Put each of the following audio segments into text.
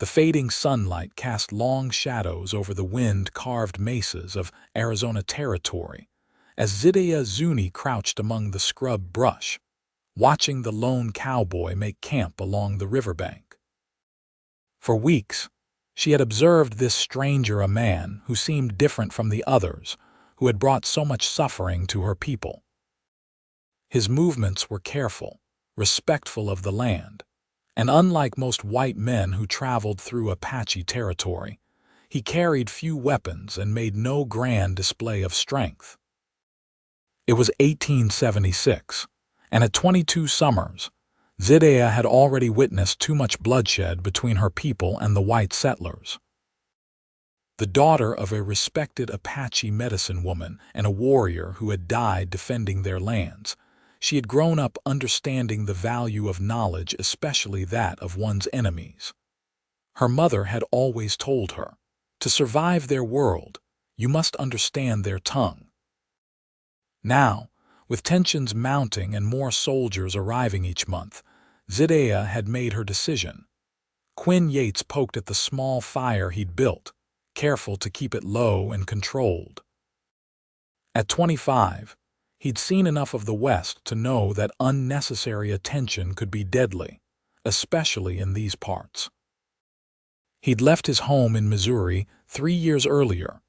The fading sunlight cast long shadows over the wind-carved mesas of Arizona Territory as Zidaya Zuni crouched among the scrub brush, watching the lone cowboy make camp along the riverbank. For weeks, she had observed this stranger, a man who seemed different from the others, who had brought so much suffering to her people. His movements were careful, respectful of the land, and unlike most white men who traveled through Apache territory, he carried few weapons and made no grand display of strength. It was 1876, and at 22 summers, Zidaya had already witnessed too much bloodshed between her people and the white settlers. The daughter of a respected Apache medicine woman and a warrior who had died defending their lands, she had grown up understanding the value of knowledge, especially that of one's enemies. Her mother had always told her, to survive their world, you must understand their tongue. Now, with tensions mounting and more soldiers arriving each month, Zidaya had made her decision. Quinn Yates poked at the small fire he'd built, careful to keep it low and controlled. At 25, he'd seen enough of the West to know that unnecessary attention could be deadly, especially in these parts. He'd left his home in Missouri 3 years earlier,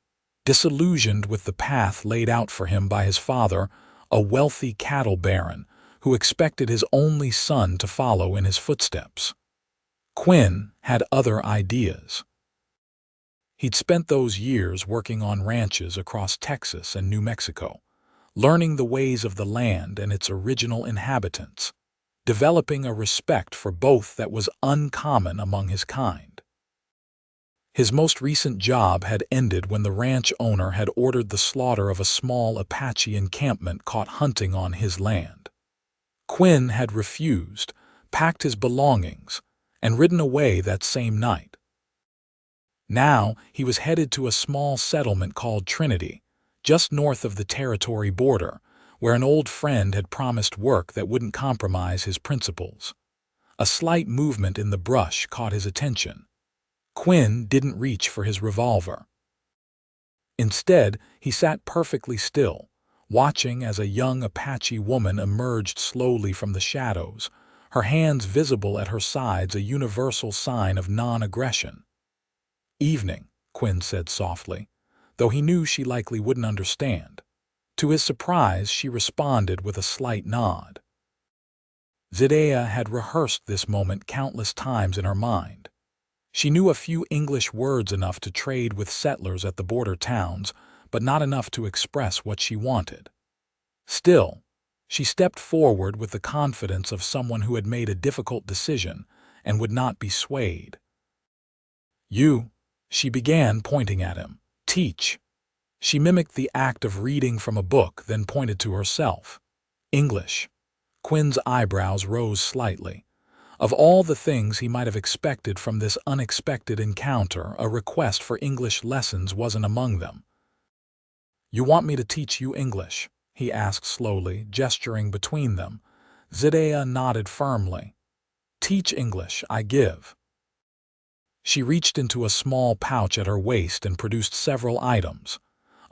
disillusioned with the path laid out for him by his father, a wealthy cattle baron who expected his only son to follow in his footsteps. Quinn had other ideas. He'd spent those years working on ranches across Texas and New Mexico, learning the ways of the land and its original inhabitants, developing a respect for both that was uncommon among his kind. His most recent job had ended when the ranch owner had ordered the slaughter of a small Apache encampment caught hunting on his land. Quinn had refused, packed his belongings, and ridden away that same night. Now he was headed to a small settlement called Trinity, just north of the territory border, where an old friend had promised work that wouldn't compromise his principles. A slight movement in the brush caught his attention. Quinn didn't reach for his revolver. Instead, he sat perfectly still, watching as a young Apache woman emerged slowly from the shadows, her hands visible at her sides, a universal sign of non-aggression. "Evening," Quinn said softly, though he knew she likely wouldn't understand. To his surprise, she responded with a slight nod. Zidaya had rehearsed this moment countless times in her mind. She knew a few English words enough to trade with settlers at the border towns, but not enough to express what she wanted. Still, she stepped forward with the confidence of someone who had made a difficult decision and would not be swayed. "You," she began, pointing at him. "Teach." She mimicked the act of reading from a book, then pointed to herself. "English." Quinn's eyebrows rose slightly. Of all the things he might have expected from this unexpected encounter, a request for English lessons wasn't among them. "You want me to teach you English?" he asked slowly, gesturing between them. Zidaya nodded firmly. "Teach English, I give." She reached into a small pouch at her waist and produced several items.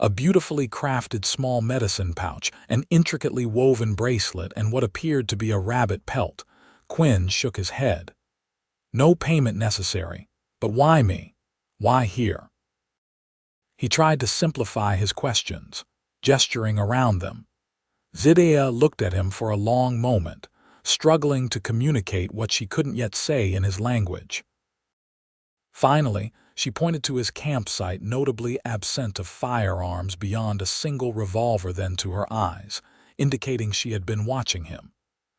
A beautifully crafted small medicine pouch, an intricately woven bracelet, and what appeared to be a rabbit pelt. Quinn shook his head. "No payment necessary. But why me? Why here?" He tried to simplify his questions, gesturing around them. Zidaya looked at him for a long moment, struggling to communicate what she couldn't yet say in his language. Finally, she pointed to his campsite, notably absent of firearms beyond a single revolver, then to her eyes, indicating she had been watching him.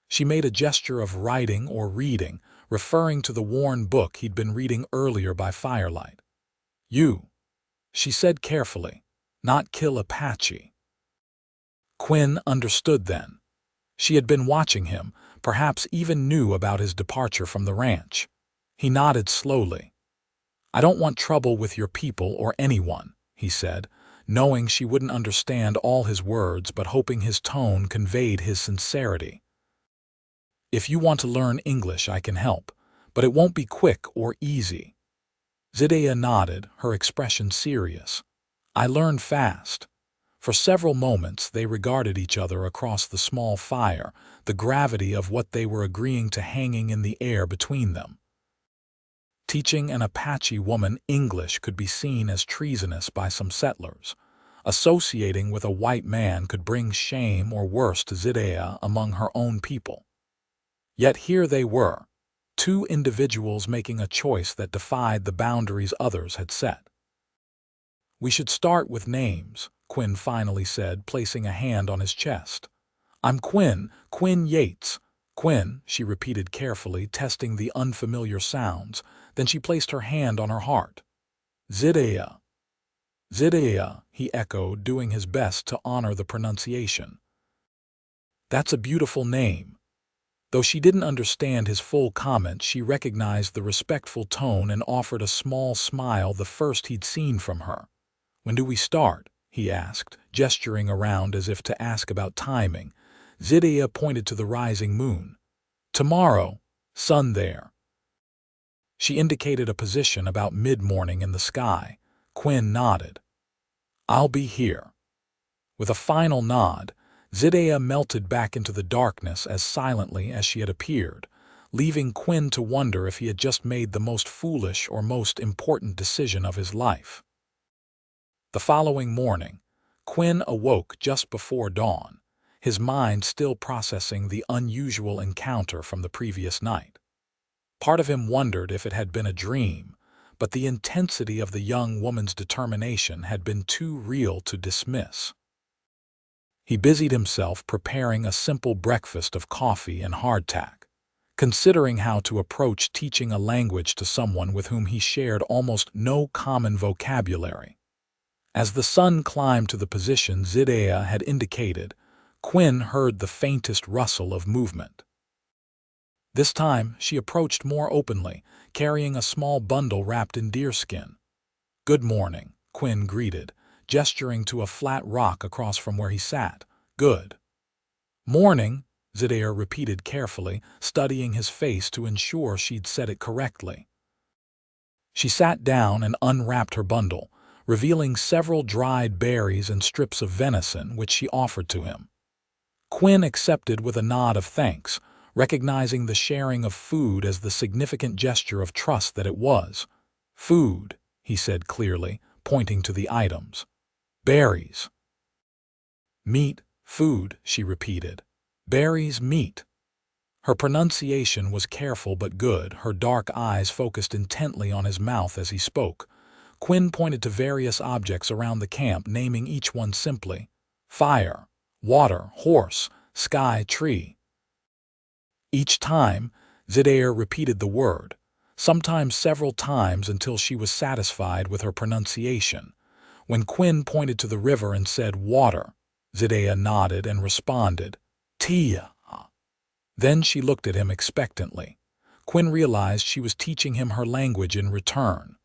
She made a gesture of writing or reading, referring to the worn book he'd been reading earlier by firelight. "You," she said carefully, "not kill Apache." Quinn understood then. She had been watching him, perhaps even knew about his departure from the ranch. He nodded slowly. "I don't want trouble with your people or anyone," he said, knowing she wouldn't understand all his words but hoping his tone conveyed his sincerity. "If you want to learn English, I can help, but it won't be quick or easy. Zidaya nodded, her expression serious. I learned fast. For several moments they regarded each other across the small fire, the gravity of what they were agreeing to hanging in the air between them. Teaching an Apache woman English could be seen as treasonous by some settlers. Associating with a white man could bring shame or worse to Zidaya among her own people. Yet here they were, two individuals making a choice that defied the boundaries others had set. We should start with names, Quinn finally said, placing a hand on his chest. I'm Quinn Yates. Quinn, she repeated carefully, testing the unfamiliar sounds. Then she placed her hand on her heart. Zidaya. Zidaya, he echoed, doing his best to honor the pronunciation. That's a beautiful name. Though she didn't understand his full comment, she recognized the respectful tone and offered a small smile, the first he'd seen from her. When do we start? He asked, gesturing around as if to ask about timing. Zidaya pointed to the rising moon. Tomorrow, sun there. She indicated a position about mid-morning in the sky. Quinn nodded. I'll be here. With a final nod, Zidaya melted back into the darkness as silently as she had appeared, leaving Quinn to wonder if he had just made the most foolish or most important decision of his life. The following morning, Quinn awoke just before dawn, his mind still processing the unusual encounter from the previous night. Part of him wondered if it had been a dream, but the intensity of the young woman's determination had been too real to dismiss. He busied himself preparing a simple breakfast of coffee and hardtack, considering how to approach teaching a language to someone with whom he shared almost no common vocabulary. As the sun climbed to the position Zidaya had indicated, Quinn heard the faintest rustle of movement. This time, she approached more openly, carrying a small bundle wrapped in deerskin. Good morning, Quinn greeted, gesturing to a flat rock across from where he sat. Good morning, Zidaya repeated carefully, studying his face to ensure she'd said it correctly. She sat down and unwrapped her bundle, revealing several dried berries and strips of venison which she offered to him. Quinn accepted with a nod of thanks, recognizing the sharing of food as the significant gesture of trust that it was. Food, he said clearly, pointing to the items. Berries. Meat, food, she repeated. Berries, meat. Her pronunciation was careful but good, her dark eyes focused intently on his mouth as he spoke. Quinn pointed to various objects around the camp, naming each one simply. Fire, water, horse, sky, tree. Each time, Zidaya repeated the word, sometimes several times until she was satisfied with her pronunciation. When Quinn pointed to the river and said water, Zidaya nodded and responded, Tia. Then she looked at him expectantly. Quinn realized she was teaching him her language in return.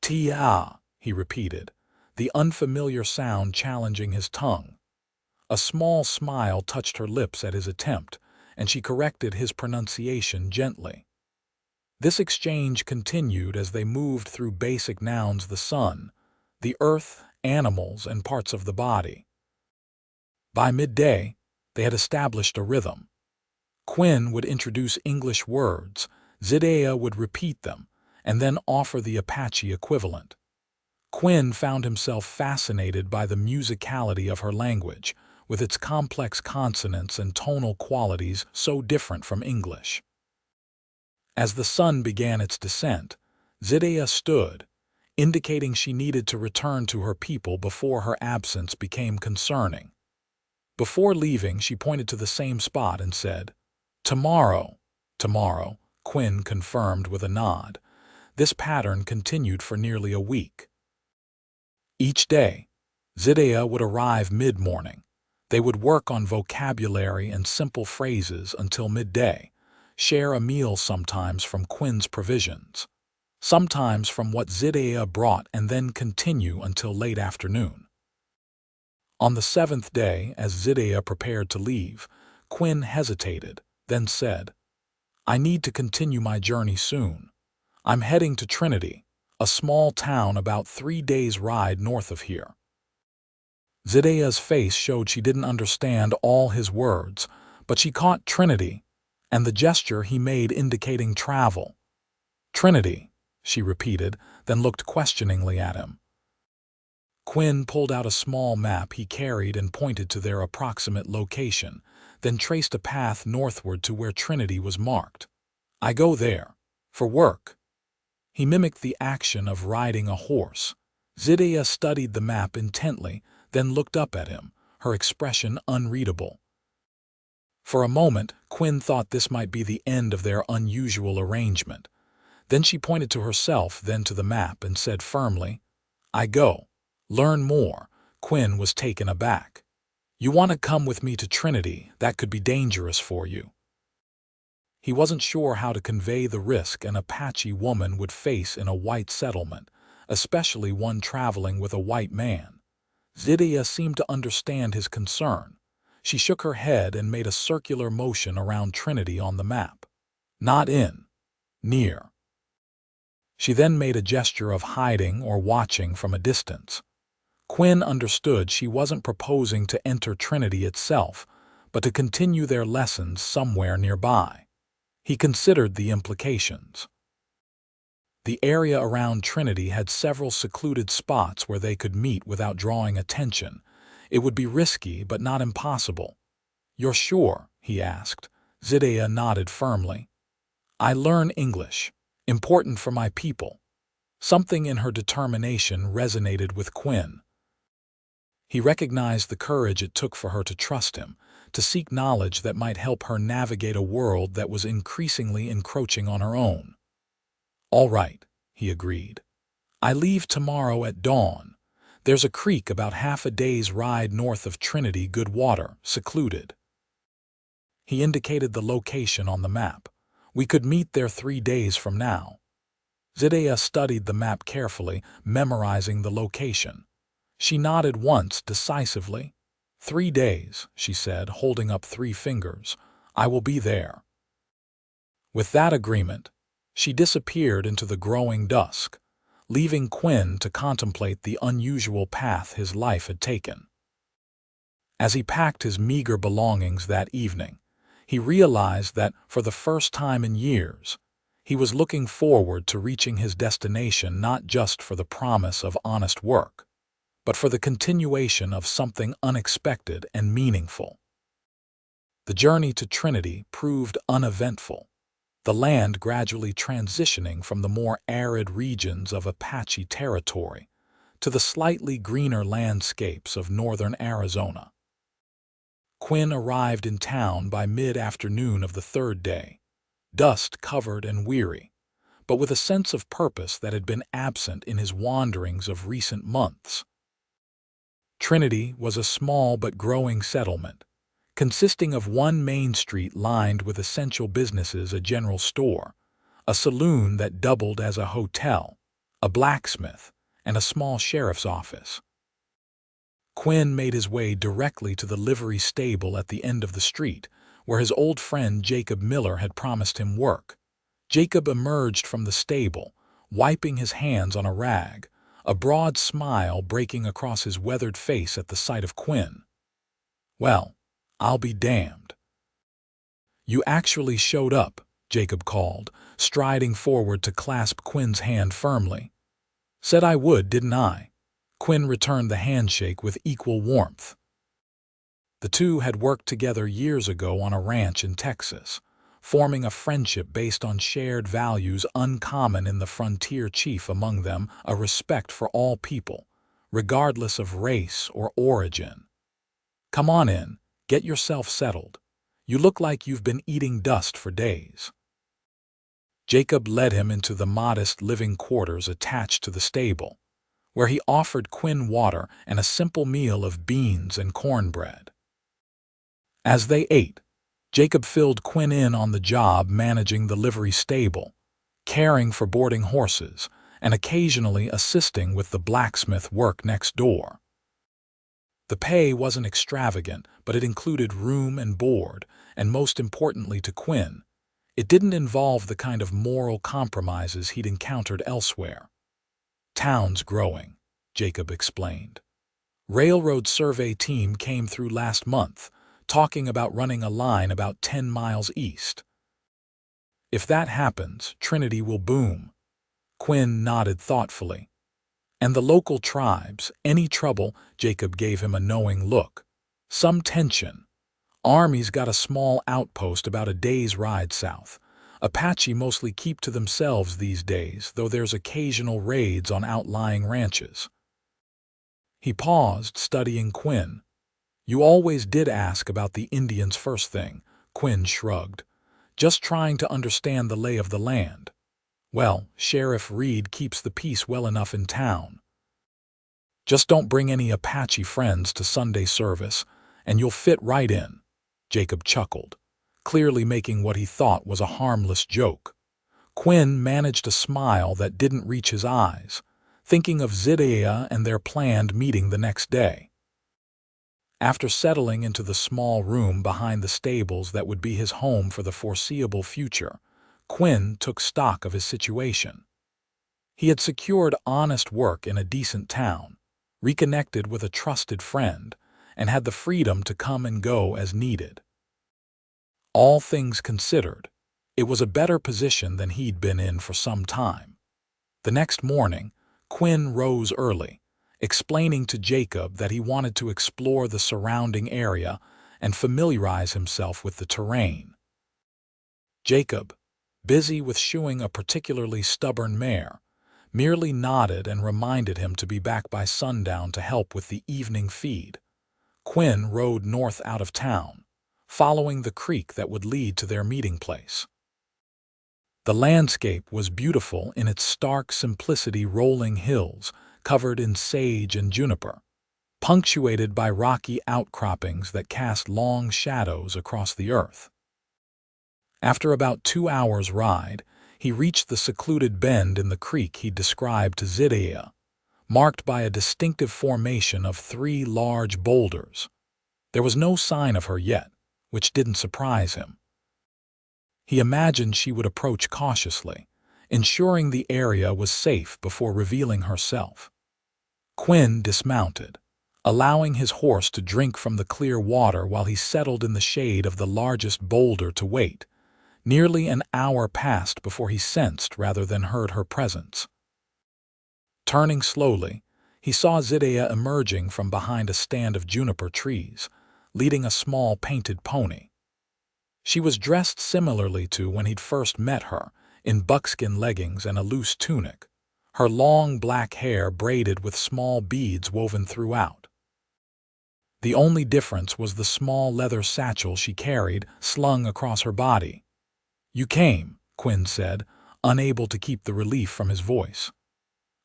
Tia, he repeated, the unfamiliar sound challenging his tongue. A small smile touched her lips at his attempt, and she corrected his pronunciation gently. This exchange continued as they moved through basic nouns: the sun, the earth, animals, and parts of the body. By midday, they had established a rhythm. Quinn would introduce English words, Zidaya would repeat them, and then offer the Apache equivalent. Quinn found himself fascinated by the musicality of her language, with its complex consonants and tonal qualities so different from English. As the sun began its descent, Zidaya stood, indicating she needed to return to her people before her absence became concerning. Before leaving, she pointed to the same spot and said, Tomorrow, tomorrow, Quinn confirmed with a nod. This pattern continued for nearly a week. Each day, Zidaya would arrive mid-morning. They would work on vocabulary and simple phrases until midday, share a meal sometimes from Quinn's provisions, sometimes from what Zidaya brought, and then continue until late afternoon. On the seventh day, as Zidaya prepared to leave, Quinn hesitated, then said, I need to continue my journey soon. I'm heading to Trinity, a small town about 3 days' ride north of here. Zidaya's face showed she didn't understand all his words, but she caught Trinity, and the gesture he made indicating travel. Trinity, she repeated, then looked questioningly at him. Quinn pulled out a small map he carried and pointed to their approximate location, then traced a path northward to where Trinity was marked. I go there. For work. He mimicked the action of riding a horse. Zidaya studied the map intently, then looked up at him, her expression unreadable. For a moment, Quinn thought this might be the end of their unusual arrangement. Then she pointed to herself, then to the map, and said firmly, I go. Learn more. Quinn was taken aback. You want to come with me to Trinity? That could be dangerous for you. He wasn't sure how to convey the risk an Apache woman would face in a white settlement, especially one traveling with a white man. Zidaya seemed to understand his concern. She shook her head and made a circular motion around Trinity on the map. Not in. Near. She then made a gesture of hiding or watching from a distance. Quinn understood she wasn't proposing to enter Trinity itself, but to continue their lessons somewhere nearby. He considered the implications. The area around Trinity had several secluded spots where they could meet without drawing attention. It would be risky, but not impossible. You're sure? He asked. Zidaya nodded firmly. I learn English. Important for my people. Something in her determination resonated with Quinn. He recognized the courage it took for her to trust him, to seek knowledge that might help her navigate a world that was increasingly encroaching on her own. All right, he agreed. I leave tomorrow at dawn. There's a creek about half a day's ride north of Trinity, good water, secluded. He indicated the location on the map. We could meet there 3 days from now. Zidaya studied the map carefully, memorizing the location. She nodded once decisively. 3 days, she said, holding up 3 fingers. I will be there. With that agreement, she disappeared into the growing dusk, leaving Quinn to contemplate the unusual path his life had taken. As he packed his meager belongings that evening, he realized that, for the first time in years, he was looking forward to reaching his destination not just for the promise of honest work, but for the continuation of something unexpected and meaningful. The journey to Trinity proved uneventful, the land gradually transitioning from the more arid regions of Apache territory to the slightly greener landscapes of northern Arizona. Quinn arrived in town by mid-afternoon of the 3rd day, dust-covered and weary, but with a sense of purpose that had been absent in his wanderings of recent months. Trinity was a small but growing settlement, consisting of one main street lined with essential businesses, a general store, a saloon that doubled as a hotel, a blacksmith, and a small sheriff's office. Quinn made his way directly to the livery stable at the end of the street, where his old friend Jacob Miller had promised him work. Jacob emerged from the stable, wiping his hands on a rag, a broad smile breaking across his weathered face at the sight of Quinn. Well, I'll be damned. You actually showed up, Jacob called, striding forward to clasp Quinn's hand firmly. Said I would, didn't I? Quinn returned the handshake with equal warmth. The two had worked together years ago on a ranch in Texas, forming a friendship based on shared values uncommon in the frontier, chief among them a respect for all people, regardless of race or origin. Come on in, get yourself settled. You look like you've been eating dust for days. Jacob led him into the modest living quarters attached to the stable, where he offered Quinn water and a simple meal of beans and cornbread. As they ate, Jacob filled Quinn in on the job managing the livery stable, caring for boarding horses, and occasionally assisting with the blacksmith work next door. The pay wasn't extravagant, but it included room and board, and most importantly to Quinn, It didn't involve the kind of moral compromises he'd encountered elsewhere. "Town's growing," Jacob explained. "Railroad survey team came through last month, talking about running a line about 10 miles east. If that happens, Trinity will boom." Quinn nodded thoughtfully. "And the local tribes, any trouble?" Jacob gave him a knowing look. "Some tension. Army's got a small outpost about a day's ride south. Apache mostly keep to themselves these days, though there's occasional raids on outlying ranches." He paused, studying Quinn. "You always did ask about the Indians first thing," Quinn shrugged. "Just trying to understand the lay of the land. Well, Sheriff Reed keeps the peace well enough in town. Just don't bring any Apache friends to Sunday service, and you'll fit right in." Jacob chuckled, clearly making what he thought was a harmless joke. Quinn managed a smile that didn't reach his eyes, thinking of Zidaya and their planned meeting the next day. After settling into the small room behind the stables that would be his home for the foreseeable future, Quinn took stock of his situation. He had secured honest work in a decent town, reconnected with a trusted friend, and had the freedom to come and go as needed. All things considered, it was a better position than he'd been in for some time. The next morning, Quinn rose early, explaining to Jacob that he wanted to explore the surrounding area and familiarize himself with the terrain. Jacob, busy with shoeing a particularly stubborn mare, merely nodded and reminded him to be back by sundown to help with the evening feed. Quinn rode north out of town, following the creek that would lead to their meeting place. The landscape was beautiful in its stark simplicity, rolling hills covered in sage and juniper, punctuated by rocky outcroppings that cast long shadows across the earth. After about 2 hours' ride, he reached the secluded bend in the creek he described to Zidaya, marked by a distinctive formation of 3 large boulders. There was no sign of her yet, which didn't surprise him. He imagined she would approach cautiously, ensuring the area was safe before revealing herself. Quinn dismounted, allowing his horse to drink from the clear water while he settled in the shade of the largest boulder to wait. Nearly an hour passed before he sensed rather than heard her presence. Turning slowly, he saw Zidaya emerging from behind a stand of juniper trees, leading a small painted pony. She was dressed similarly to when he'd first met her, in buckskin leggings and a loose tunic, her long black hair braided with small beads woven throughout. The only difference was the small leather satchel she carried slung across her body. "You came," Quinn said, unable to keep the relief from his voice.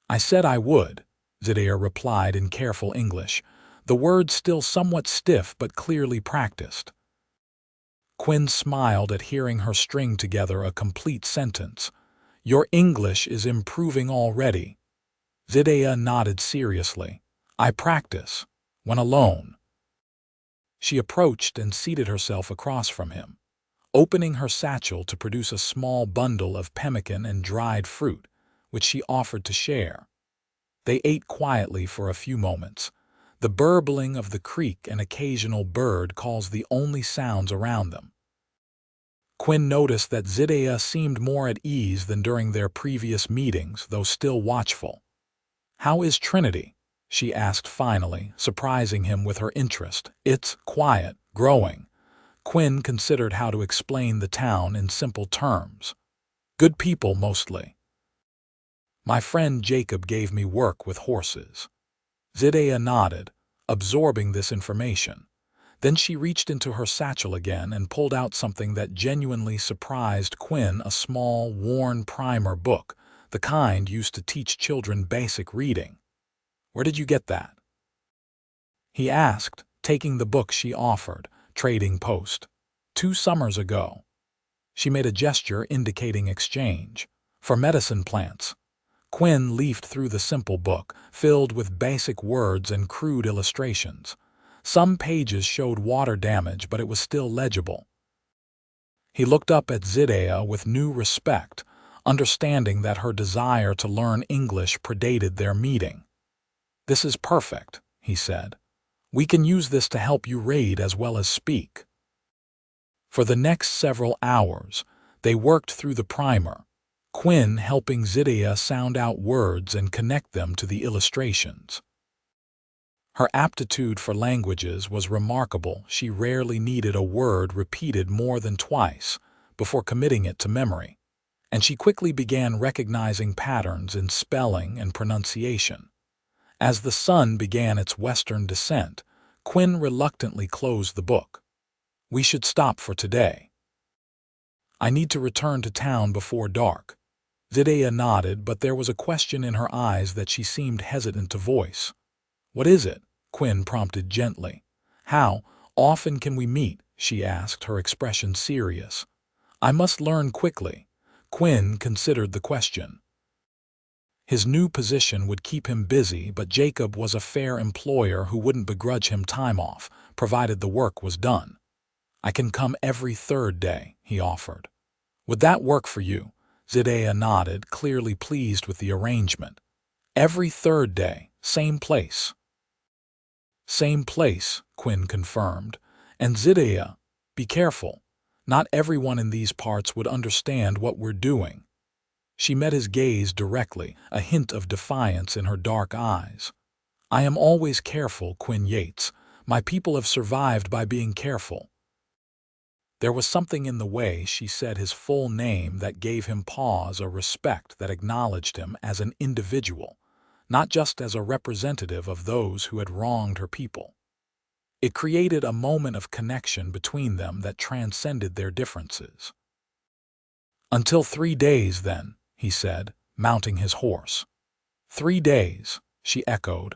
"I said I would," Zidaya replied in careful English, the words still somewhat stiff but clearly practiced. Quinn smiled at hearing her string together a complete sentence. "Your English is improving already." Zidaya nodded seriously. "I practice, when alone." She approached and seated herself across from him, opening her satchel to produce a small bundle of pemmican and dried fruit, which she offered to share. They ate quietly for a few moments, the burbling of the creek and occasional bird calls the only sounds around them. Quinn noticed that Zidaya seemed more at ease than during their previous meetings, though still watchful. "How is Trinity?" she asked finally, surprising him with her interest. "It's quiet, growing." Quinn considered how to explain the town in simple terms. "Good people, mostly. My friend Jacob gave me work with horses." Zidaya nodded, absorbing this information. Then she reached into her satchel again and pulled out something that genuinely surprised Quinn, a small, worn primer book, the kind used to teach children basic reading. "Where did you get that?" he asked, taking the book she offered, Trading Post. 2 summers ago." She made a gesture indicating exchange. "For medicine plants." Quinn leafed through the simple book, filled with basic words and crude illustrations. Some pages showed water damage, but it was still legible. He looked up at Zidaya with new respect, understanding that her desire to learn English predated their meeting. "This is perfect," he said. "We can use this to help you read as well as speak." For the next several hours, they worked through the primer, Quinn helping Zidaya sound out words and connect them to the illustrations. Her aptitude for languages was remarkable. She rarely needed a word repeated more than twice before committing it to memory, and she quickly began recognizing patterns in spelling and pronunciation. As the sun began its western descent, Quinn reluctantly closed the book. "We should stop for today. I need to return to town before dark." Zidaya nodded, but there was a question in her eyes that she seemed hesitant to voice. "What is it?" Quinn prompted gently. "How often can we meet?" she asked, her expression serious. "I must learn quickly." Quinn considered the question. His new position would keep him busy, but Jacob was a fair employer who wouldn't begrudge him time off, provided the work was done. "I can come every third day," he offered. "Would that work for you?" Zidaya nodded, clearly pleased with the arrangement. "Every third day, same place." "Same place," Quinn confirmed. "And Zidaya, be careful. Not everyone in these parts would understand what we're doing." She met his gaze directly, a hint of defiance in her dark eyes. "I am always careful, Quinn Yates. My people have survived by being careful." There was something in the way she said his full name that gave him pause, a respect that acknowledged him as an individual, not just as a representative of those who had wronged her people. It created a moment of connection between them that transcended their differences. "Until 3 days, then," he said, mounting his horse. 3 days, she echoed,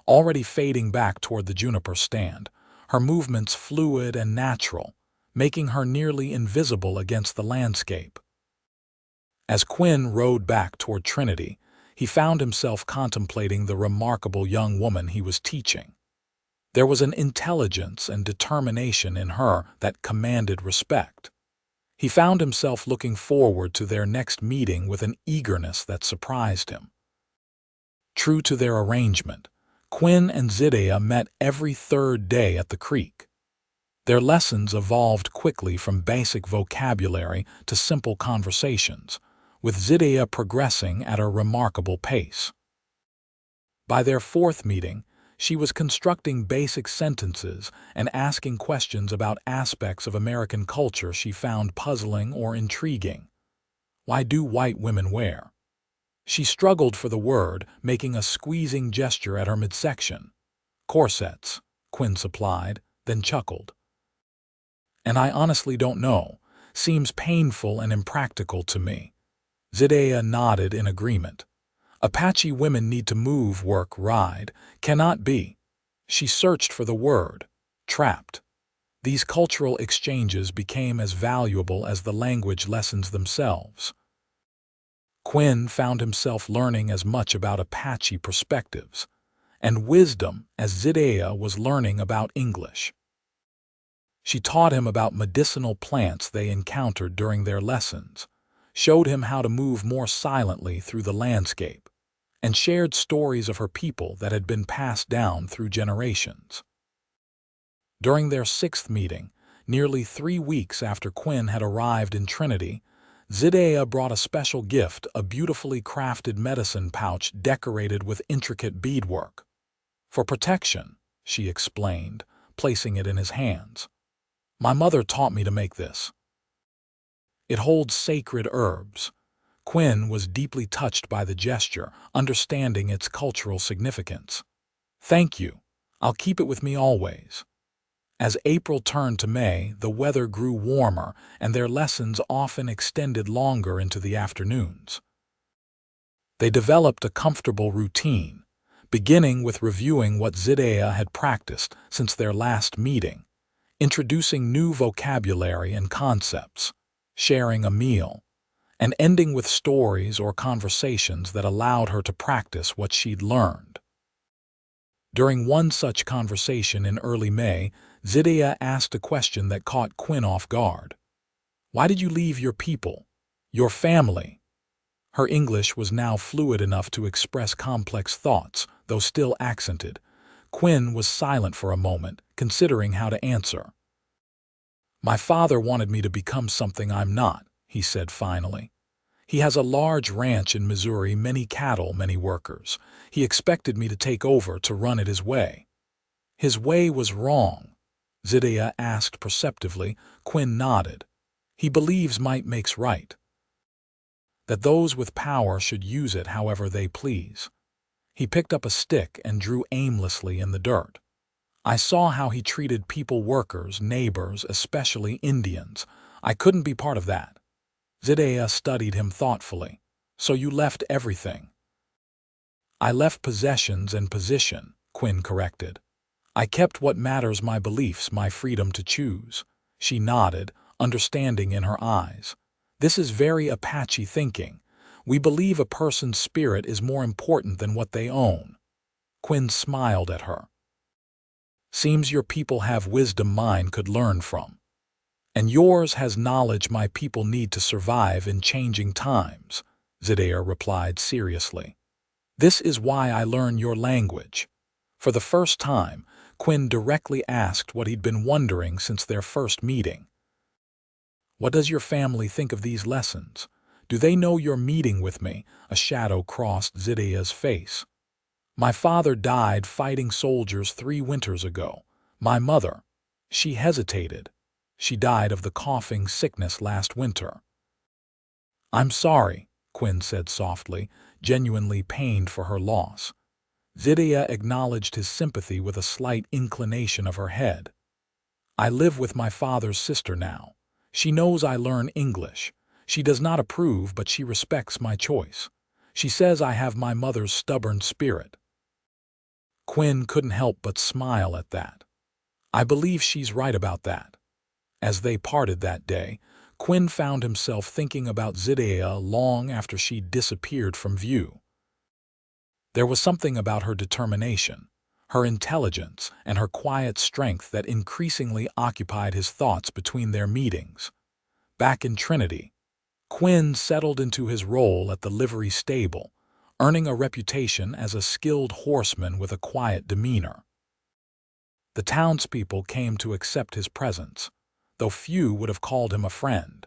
already fading back toward the juniper stand, her movements fluid and natural, making her nearly invisible against the landscape. As Quinn rode back toward Trinity, he found himself contemplating the remarkable young woman he was teaching. There was an intelligence and determination in her that commanded respect. He found himself looking forward to their next meeting with an eagerness that surprised him. True to their arrangement, Quinn and Zidaya met every third day at the creek. Their lessons evolved quickly from basic vocabulary to simple conversations, with Zidaya progressing at a remarkable pace. By their fourth meeting, she was constructing basic sentences and asking questions about aspects of American culture she found puzzling or intriguing. "Why do white women wear?" She struggled for the word, making a squeezing gesture at her midsection. "Corsets," Quinn supplied, then chuckled. "And I honestly don't know. Seems painful and impractical to me." Zidaya nodded in agreement. "Apache women need to move, work, ride. Cannot be." She searched for the word. "Trapped." These cultural exchanges became as valuable as the language lessons themselves. Quinn found himself learning as much about Apache perspectives and wisdom as Zidaya was learning about English. She taught him about medicinal plants they encountered during their lessons, showed him how to move more silently through the landscape, and shared stories of her people that had been passed down through generations. During their sixth meeting, nearly 3 weeks after Quinn had arrived in Trinity, Zidaya brought a special gift, a beautifully crafted medicine pouch decorated with intricate beadwork. "For protection," she explained, placing it in his hands. "My mother taught me to make this. It holds sacred herbs." Quinn was deeply touched by the gesture, understanding its cultural significance. "Thank you. I'll keep it with me always." As April turned to May, the weather grew warmer, and their lessons often extended longer into the afternoons. They developed a comfortable routine, beginning with reviewing what Zidaya had practiced since their last meeting, introducing new vocabulary and concepts, sharing a meal, and ending with stories or conversations that allowed her to practice what she'd learned. During one such conversation in early May, Zidaya asked a question that caught Quinn off guard. Why did you leave your people, your family? Her English was now fluid enough to express complex thoughts, though still accented. Quinn was silent for a moment, considering how to answer. My father wanted me to become something I'm not, he said finally. He has a large ranch in Missouri, many cattle, many workers. He expected me to take over, to run it his way. His way was wrong, Zidaya asked perceptively. Quinn nodded. He believes might makes right, that those with power should use it however they please. He picked up a stick and drew aimlessly in the dirt. I saw how he treated people, workers, neighbors, especially Indians. I couldn't be part of that. Zidaya studied him thoughtfully. So you left everything? I left possessions and position, Quinn corrected. I kept what matters, my beliefs, my freedom to choose. She nodded, understanding in her eyes. This is very Apache thinking. We believe a person's spirit is more important than what they own. Quinn smiled at her. Seems your people have wisdom mine could learn from. And yours has knowledge my people need to survive in changing times, Zidaya replied seriously. This is why I learn your language. For the first time, Quinn directly asked what he'd been wondering since their first meeting. What does your family think of these lessons? Do they know you're meeting with me? A shadow crossed Zidaya's face. My father died fighting soldiers 3 winters ago. My mother, she hesitated. She died of the coughing sickness last winter. I'm sorry, Quinn said softly, genuinely pained for her loss. Zidaya acknowledged his sympathy with a slight inclination of her head. I live with my father's sister now. She knows I learn English. She does not approve, but she respects my choice. She says I have my mother's stubborn spirit. Quinn couldn't help but smile at that. I believe she's right about that. As they parted that day, Quinn found himself thinking about Zidaya long after she disappeared from view. There was something about her determination, her intelligence, and her quiet strength that increasingly occupied his thoughts between their meetings. Back in Trinity, Quinn settled into his role at the livery stable, earning a reputation as a skilled horseman with a quiet demeanor. The townspeople came to accept his presence, though few would have called him a friend.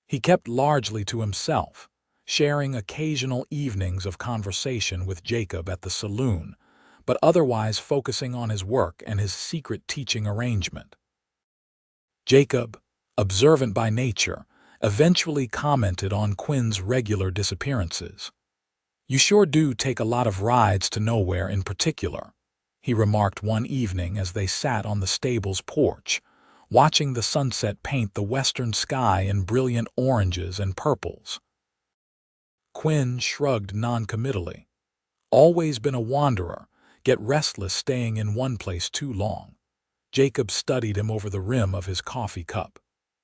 He kept largely to himself, sharing occasional evenings of conversation with Jacob at the saloon, but otherwise focusing on his work and his secret teaching arrangement. Jacob, observant by nature, eventually commented on Quinn's regular disappearances. You sure do take a lot of rides to nowhere in particular, he remarked one evening as they sat on the stable's porch, watching the sunset paint the western sky in brilliant oranges and purples. Quinn shrugged noncommittally. Always been a wanderer, get restless staying in one place too long. Jacob studied him over the rim of his coffee cup.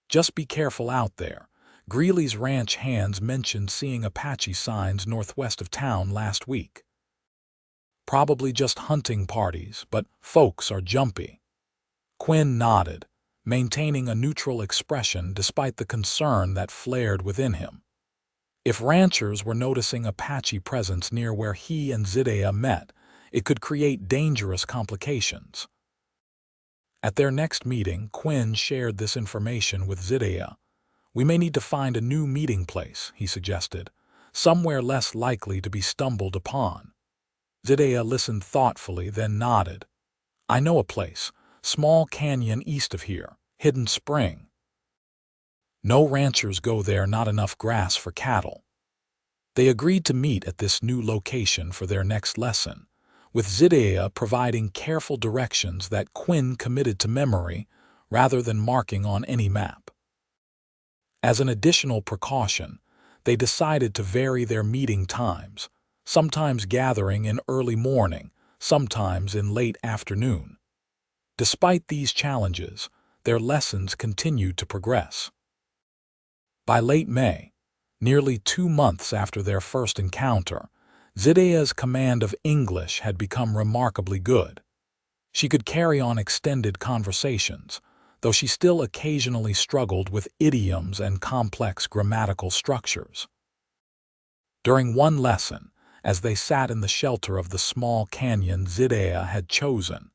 Just be careful out there. Greeley's ranch hands mentioned seeing Apache signs northwest of town last week. Probably just hunting parties, but folks are jumpy. Quinn nodded, maintaining a neutral expression despite the concern that flared within him. If ranchers were noticing Apache presence near where he and Zidaya met, it could create dangerous complications. At their next meeting, Quinn shared this information with Zidaya. We may need to find a new meeting place, he suggested, somewhere less likely to be stumbled upon. Zidaya listened thoughtfully, then nodded. I know a place, small canyon east of here, Hidden Spring. No ranchers go there, not enough grass for cattle. They agreed to meet at this new location for their next lesson, with Zidaya providing careful directions that Quinn committed to memory rather than marking on any map. As an additional precaution, they decided to vary their meeting times, sometimes gathering in early morning, sometimes in late afternoon. Despite these challenges, their lessons continued to progress. By late May, nearly 2 months after their first encounter, Zidaya's command of English had become remarkably good. She could carry on extended conversations, though she still occasionally struggled with idioms and complex grammatical structures. During one lesson, as they sat in the shelter of the small canyon Zidaya had chosen,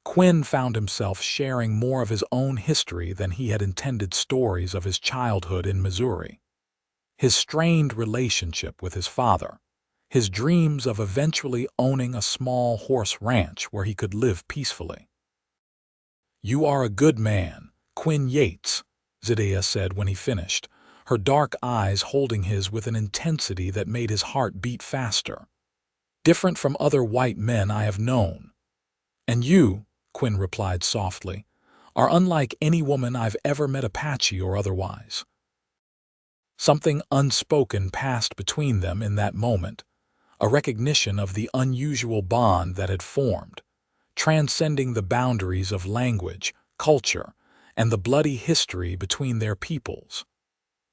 Quinn found himself sharing more of his own history than he had intended, stories of his childhood in Missouri, his strained relationship with his father, his dreams of eventually owning a small horse ranch where he could live peacefully. "You are a good man, Quinn Yates," Zidaya said when he finished, her dark eyes holding his with an intensity that made his heart beat faster. "Different from other white men I have known. And you," Quinn replied softly, "are unlike any woman I've ever met, Apache or otherwise." Something unspoken passed between them in that moment, a recognition of the unusual bond that had formed, transcending the boundaries of language, culture, and the bloody history between their peoples.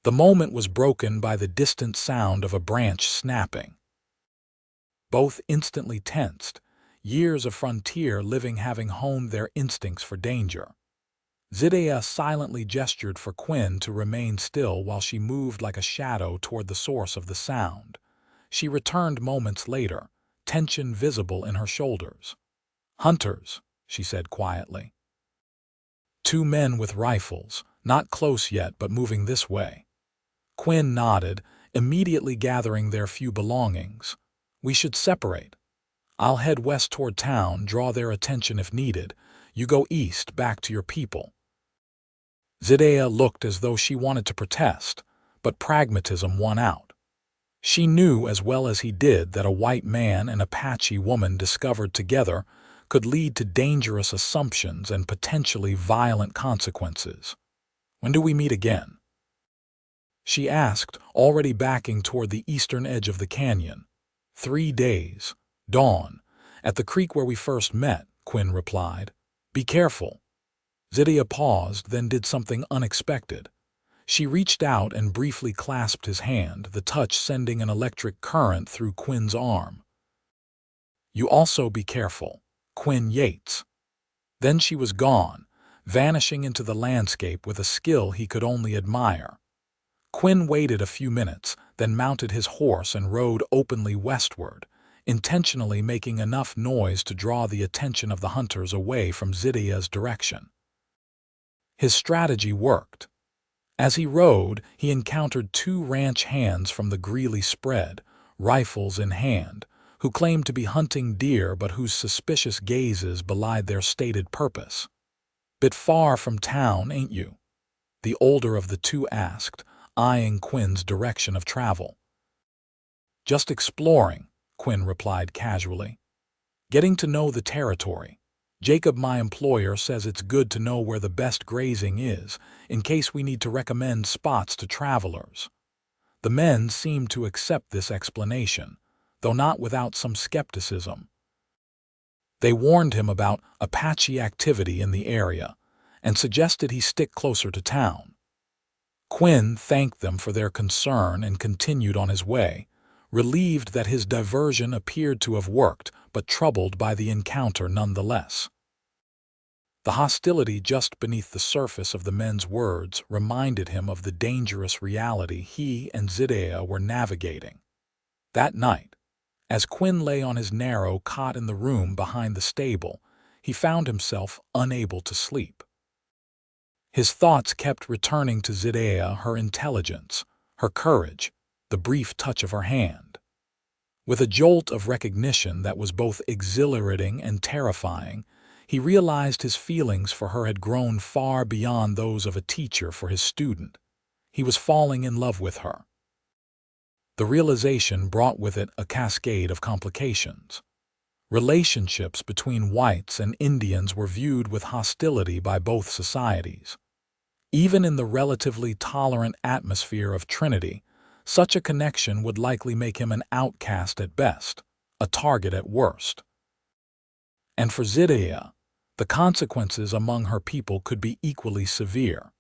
The moment was broken by the distant sound of a branch snapping. Both instantly tensed, years of frontier living having honed their instincts for danger. Zidaya silently gestured for Quinn to remain still while she moved like a shadow toward the source of the sound. She returned moments later, tension visible in her shoulders. "Hunters," she said quietly. "Two men with rifles, not close yet but moving this way." Quinn nodded, immediately gathering their few belongings. "We should separate. I'll head west toward town, draw their attention if needed. You go east, back to your people." Zidaya looked as though she wanted to protest, but pragmatism won out. She knew as well as he did that a white man and Apache woman discovered together could lead to dangerous assumptions and potentially violent consequences. "When do we meet again?" she asked, already backing toward the eastern edge of the canyon. "3 days. Dawn. At the creek where we first met," Quinn replied. "Be careful." Zidaya paused, then did something unexpected. She reached out and briefly clasped his hand, the touch sending an electric current through Quinn's arm. "You also be careful, Quinn Yates." Then she was gone, vanishing into the landscape with a skill he could only admire. Quinn waited a few minutes, then mounted his horse and rode openly westward, intentionally making enough noise to draw the attention of the hunters away from Zidaya's direction. His strategy worked. As he rode, he encountered 2 ranch hands from the Greeley spread, rifles in hand, who claimed to be hunting deer but whose suspicious gazes belied their stated purpose. "Bit far from town, ain't you?" the older of the 2 asked, eyeing Quinn's direction of travel. "Just exploring," Quinn replied casually. "Getting to know the territory. Jacob, my employer, says it's good to know where the best grazing is, in case we need to recommend spots to travelers." The men seemed to accept this explanation, though not without some skepticism. They warned him about Apache activity in the area and suggested he stick closer to town. Quinn thanked them for their concern and continued on his way, relieved that his diversion appeared to have worked, but troubled by the encounter nonetheless. The hostility just beneath the surface of the men's words reminded him of the dangerous reality he and Zidaya were navigating. That night, as Quinn lay on his narrow cot in the room behind the stable, he found himself unable to sleep. His thoughts kept returning to Zidaya, her intelligence, her courage, the brief touch of her hand. With a jolt of recognition that was both exhilarating and terrifying, he realized his feelings for her had grown far beyond those of a teacher for his student. He was falling in love with her. The realization brought with it a cascade of complications. Relationships between whites and Indians were viewed with hostility by both societies. Even in the relatively tolerant atmosphere of Trinity, such a connection would likely make him an outcast at best, a target at worst. And for Zidaya, the consequences among her people could be equally severe.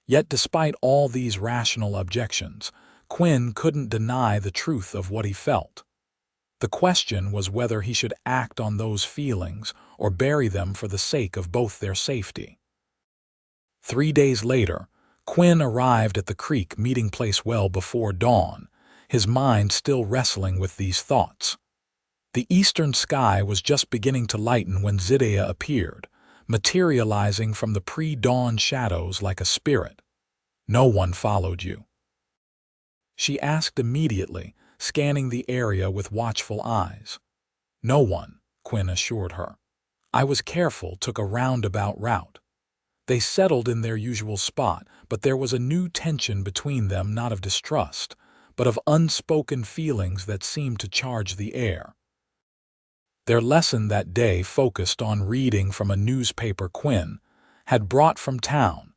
Yet despite all these rational objections, Quinn couldn't deny the truth of what he felt. The question was whether he should act on those feelings or bury them for the sake of both their safety. 3 days later, Quinn arrived at the creek meeting place well before dawn, his mind still wrestling with these thoughts. The eastern sky was just beginning to lighten when Zidaya appeared, materializing from the pre-dawn shadows like a spirit. "No one followed you?" she asked immediately, scanning the area with watchful eyes. "No one," Quinn assured her. "I was careful, took a roundabout route." They settled in their usual spot, but there was a new tension between them, not of distrust, but of unspoken feelings that seemed to charge the air. Their lesson that day focused on reading from a newspaper Quinn had brought from town,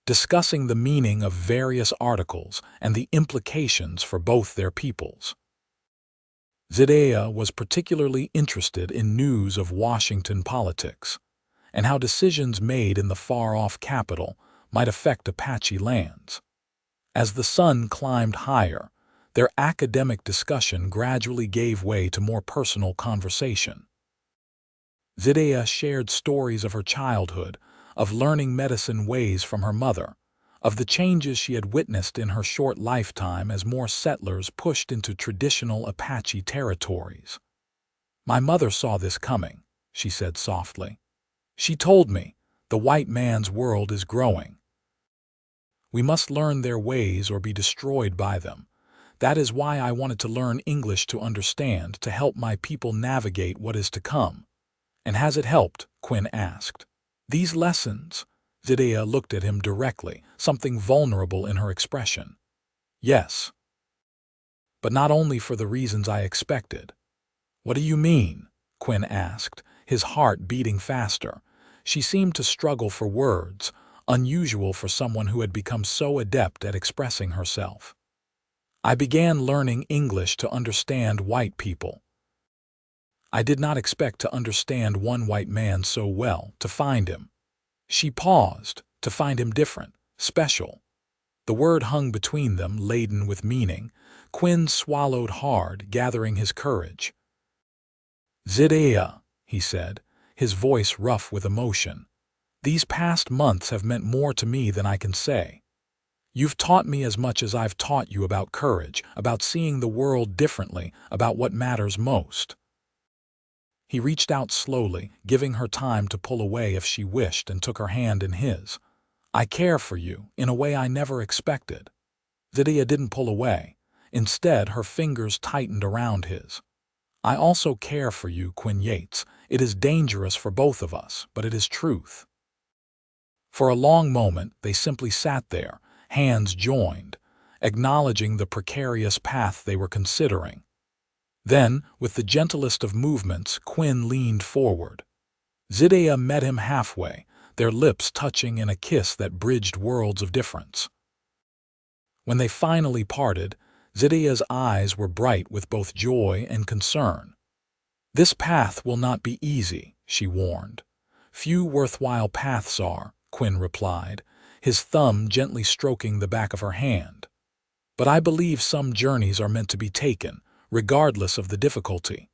discussing the meaning of various articles and the implications for both their peoples. Zidaya was particularly interested in news of Washington politics and how decisions made in the far-off capital might affect Apache lands. As the sun climbed higher, their academic discussion gradually gave way to more personal conversation. Zidaya shared stories of her childhood, of learning medicine ways from her mother, of the changes she had witnessed in her short lifetime as more settlers pushed into traditional Apache territories. "My mother saw this coming," she said softly. "She told me, the white man's world is growing. We must learn their ways or be destroyed by them. That is why I wanted to learn English to understand, to help my people navigate what is to come." "And has it helped?" Quinn asked. "These lessons?" Zidaya looked at him directly, something vulnerable in her expression. "Yes. But not only for the reasons I expected." "What do you mean?" Quinn asked, his heart beating faster. She seemed to struggle for words, unusual for someone who had become so adept at expressing herself. "I began learning English to understand white people. I did not expect to understand one white man so well, to find him." She paused, "to find him different, special." The word hung between them, laden with meaning. Quinn swallowed hard, gathering his courage. "Zidaya," he said, his voice rough with emotion, "these past months have meant more to me than I can say. You've taught me as much as I've taught you about courage, about seeing the world differently, about what matters most." He reached out slowly, giving her time to pull away if she wished, and took her hand in his. "I care for you, in a way I never expected." Zidaya didn't pull away. Instead, her fingers tightened around his. "I also care for you, Quinn Yates. It is dangerous for both of us, but it is truth." For a long moment, they simply sat there, hands joined, acknowledging the precarious path they were considering. Then, with the gentlest of movements, Quinn leaned forward. Zidaya met him halfway, their lips touching in a kiss that bridged worlds of difference. When they finally parted, Zidaya's eyes were bright with both joy and concern. "This path will not be easy," she warned. "Few worthwhile paths are," Quinn replied, his thumb gently stroking the back of her hand. "But I believe some journeys are meant to be taken, regardless of the difficulty."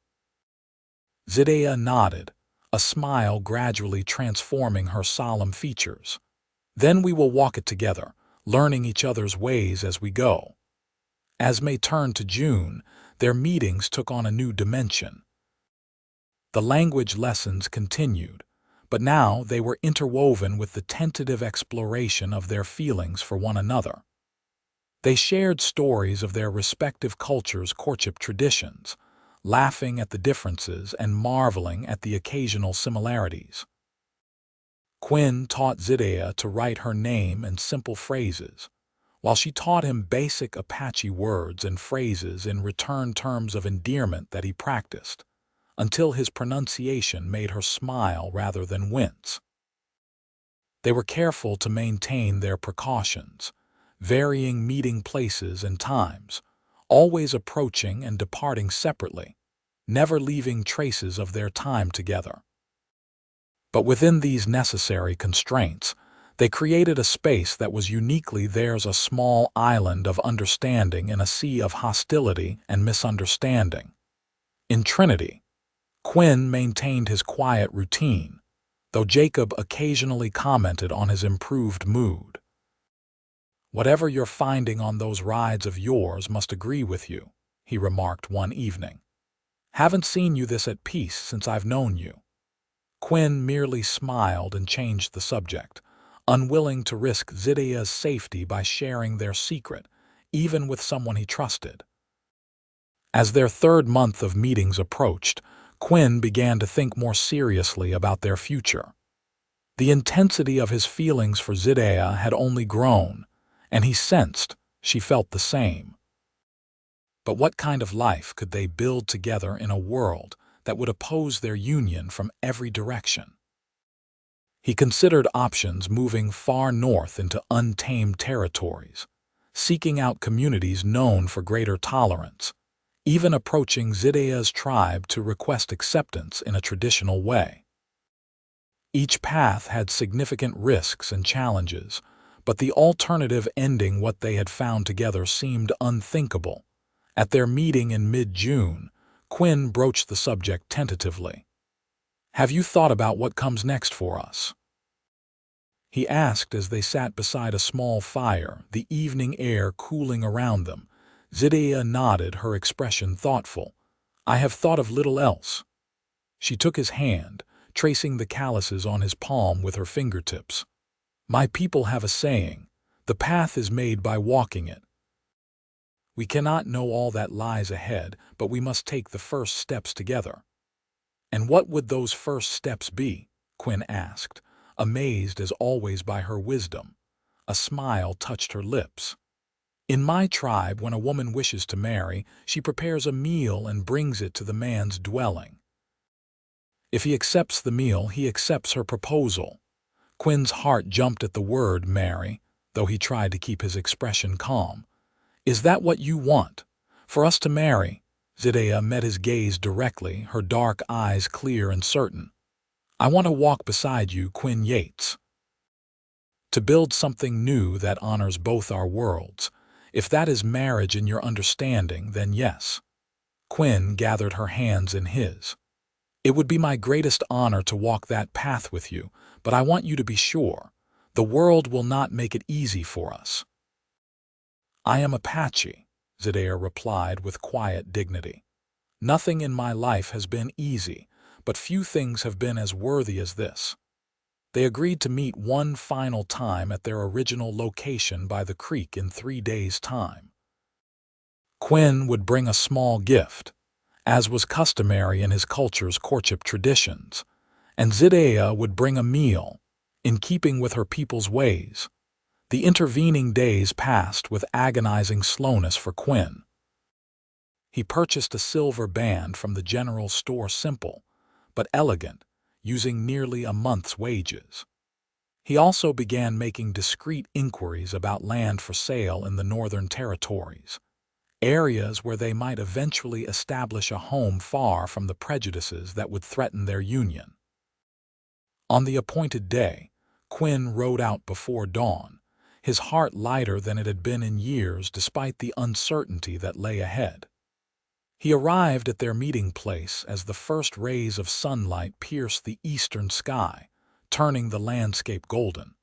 Zidaya nodded, a smile gradually transforming her solemn features. "Then we will walk it together, learning each other's ways as we go." As May turned to June, their meetings took on a new dimension. The language lessons continued, but now they were interwoven with the tentative exploration of their feelings for one another. They shared stories of their respective cultures' courtship traditions, laughing at the differences and marveling at the occasional similarities. Quinn taught Zidaya to write her name in simple phrases, while she taught him basic Apache words and phrases in return terms of endearment that he practiced, until his pronunciation made her smile rather than wince. They were careful to maintain their precautions, varying meeting places and times, always approaching and departing separately, never leaving traces of their time together. But within these necessary constraints, they created a space that was uniquely theirs, a small island of understanding in a sea of hostility and misunderstanding. In Trinity, Quinn maintained his quiet routine, though Jacob occasionally commented on his improved mood. "Whatever you're finding on those rides of yours must agree with you," he remarked one evening. "Haven't seen you this at peace since I've known you." Quinn merely smiled and changed the subject, unwilling to risk Zidaya's safety by sharing their secret, even with someone he trusted. As their third month of meetings approached, Quinn began to think more seriously about their future. The intensity of his feelings for Zidaya had only grown, and he sensed she felt the same. But what kind of life could they build together in a world that would oppose their union from every direction? He considered options, moving far north into untamed territories, seeking out communities known for greater tolerance, even approaching Zidaya's tribe to request acceptance in a traditional way. Each path had significant risks and challenges, but the alternative, ending what they had found together, seemed unthinkable. At their meeting in mid-June, Quinn broached the subject tentatively. "Have you thought about what comes next for us?" he asked as they sat beside a small fire, the evening air cooling around them. Zidaya nodded, her expression thoughtful. "I have thought of little else." She took his hand, tracing the calluses on his palm with her fingertips. "My people have a saying, 'The path is made by walking it.' We cannot know all that lies ahead, but we must take the first steps together." "And what would those first steps be?" Quinn asked, amazed as always by her wisdom. A smile touched her lips. "In my tribe, when a woman wishes to marry, she prepares a meal and brings it to the man's dwelling. If he accepts the meal, he accepts her proposal." Quinn's heart jumped at the word marry, though he tried to keep his expression calm. "Is that what you want? For us to marry?" Zidaya met his gaze directly, her dark eyes clear and certain. "I want to walk beside you, Quinn Yates. To build something new that honors both our worlds. If that is marriage in your understanding, then yes." Quinn gathered her hands in his. "It would be my greatest honor to walk that path with you, but I want you to be sure. The world will not make it easy for us." "I am Apache," Zidaya replied with quiet dignity. "Nothing in my life has been easy, but few things have been as worthy as this." They agreed to meet one final time at their original location by the creek in 3 days' time. Quinn would bring a small gift, as was customary in his culture's courtship traditions, and Zidaya would bring a meal, in keeping with her people's ways. The intervening days passed with agonizing slowness for Quinn. He purchased a silver band from the general store, simple but elegant, using nearly a month's wages. He also began making discreet inquiries about land for sale in the Northern Territories, areas where they might eventually establish a home far from the prejudices that would threaten their union. On the appointed day, Quinn rode out before dawn, his heart lighter than it had been in years despite the uncertainty that lay ahead. He arrived at their meeting place as the first rays of sunlight pierced the eastern sky, turning the landscape golden.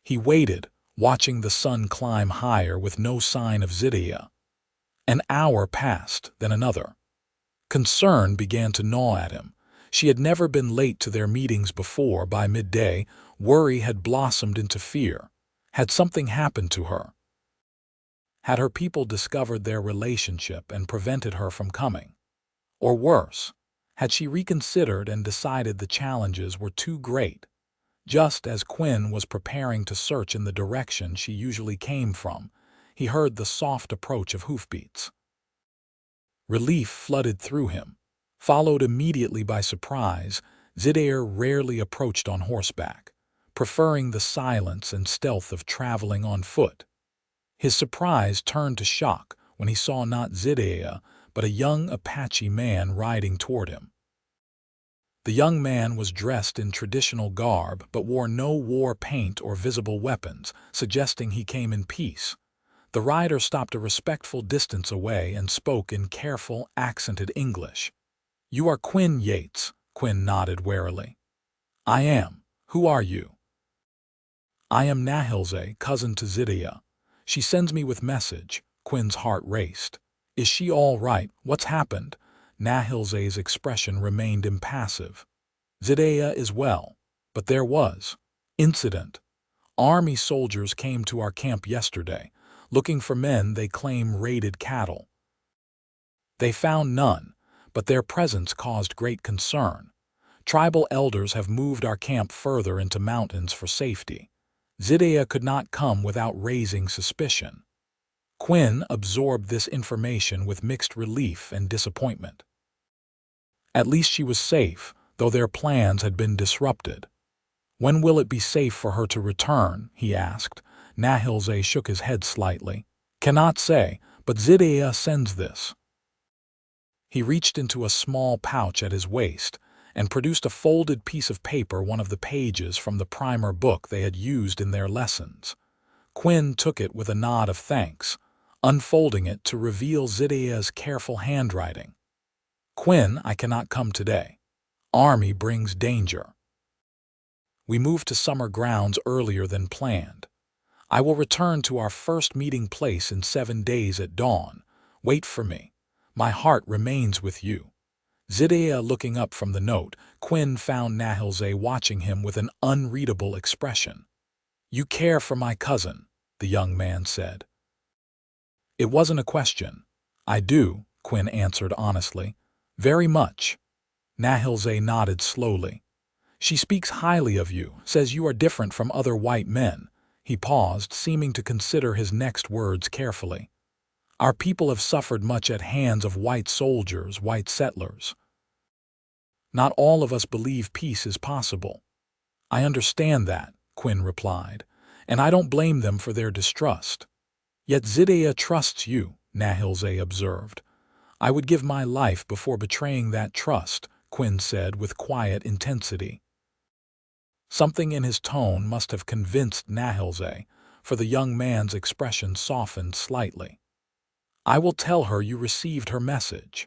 He waited, watching the sun climb higher with no sign of Zidaya. An hour passed, then another. Concern began to gnaw at him. She had never been late to their meetings before. By midday, worry had blossomed into fear. Had something happened to her? Had her people discovered their relationship and prevented her from coming? Or worse, had she reconsidered and decided the challenges were too great? Just as Quinn was preparing to search in the direction she usually came from, he heard the soft approach of hoofbeats. Relief flooded through him, followed immediately by surprise. Zidaya rarely approached on horseback, preferring the silence and stealth of traveling on foot. His surprise turned to shock when he saw not Zidaya, but a young Apache man riding toward him. The young man was dressed in traditional garb but wore no war paint or visible weapons, suggesting he came in peace. The rider stopped a respectful distance away and spoke in careful, accented English. "You are Quinn Yates," Quinn nodded warily. I am. Who are you? I am Nahilze, cousin to Zidaya. She sends me with message. Quinn's heart raced. Is she all right? What's happened? Nahilze's expression remained impassive. Zidaya is well, but there was incident. Army soldiers came to our camp yesterday, looking for men they claim raided cattle. They found none, but their presence caused great concern. Tribal elders have moved our camp further into mountains for safety. Zidaya could not come without raising suspicion. Quinn absorbed this information with mixed relief and disappointment. At least she was safe, though their plans had been disrupted. When will it be safe for her to return? He asked. Nahilze shook his head slightly. Cannot say, but Zidaya sends this. He reached into a small pouch at his waist and produced a folded piece of paper, one of the pages from the primer book they had used in their lessons. Quinn took it with a nod of thanks, unfolding it to reveal Zidaya's careful handwriting. Quinn, I cannot come today. Army brings danger. We moved to summer grounds earlier than planned. I will return to our first meeting place in 7 days at dawn. Wait for me. My heart remains with you. Zidaya looking up from the note, Quinn found Nahilze watching him with an unreadable expression. You care for my cousin, the young man said. It wasn't a question. I do, Quinn answered honestly. Very much. Nahilze nodded slowly. She speaks highly of you, says you are different from other white men. He paused, seeming to consider his next words carefully. Our people have suffered much at hands of white soldiers, white settlers. Not all of us believe peace is possible. I understand that, Quinn replied, and I don't blame them for their distrust. Yet Zidaya trusts you, Nahilze observed. I would give my life before betraying that trust, Quinn said with quiet intensity. Something in his tone must have convinced Nahilze, for the young man's expression softened slightly. I will tell her you received her message.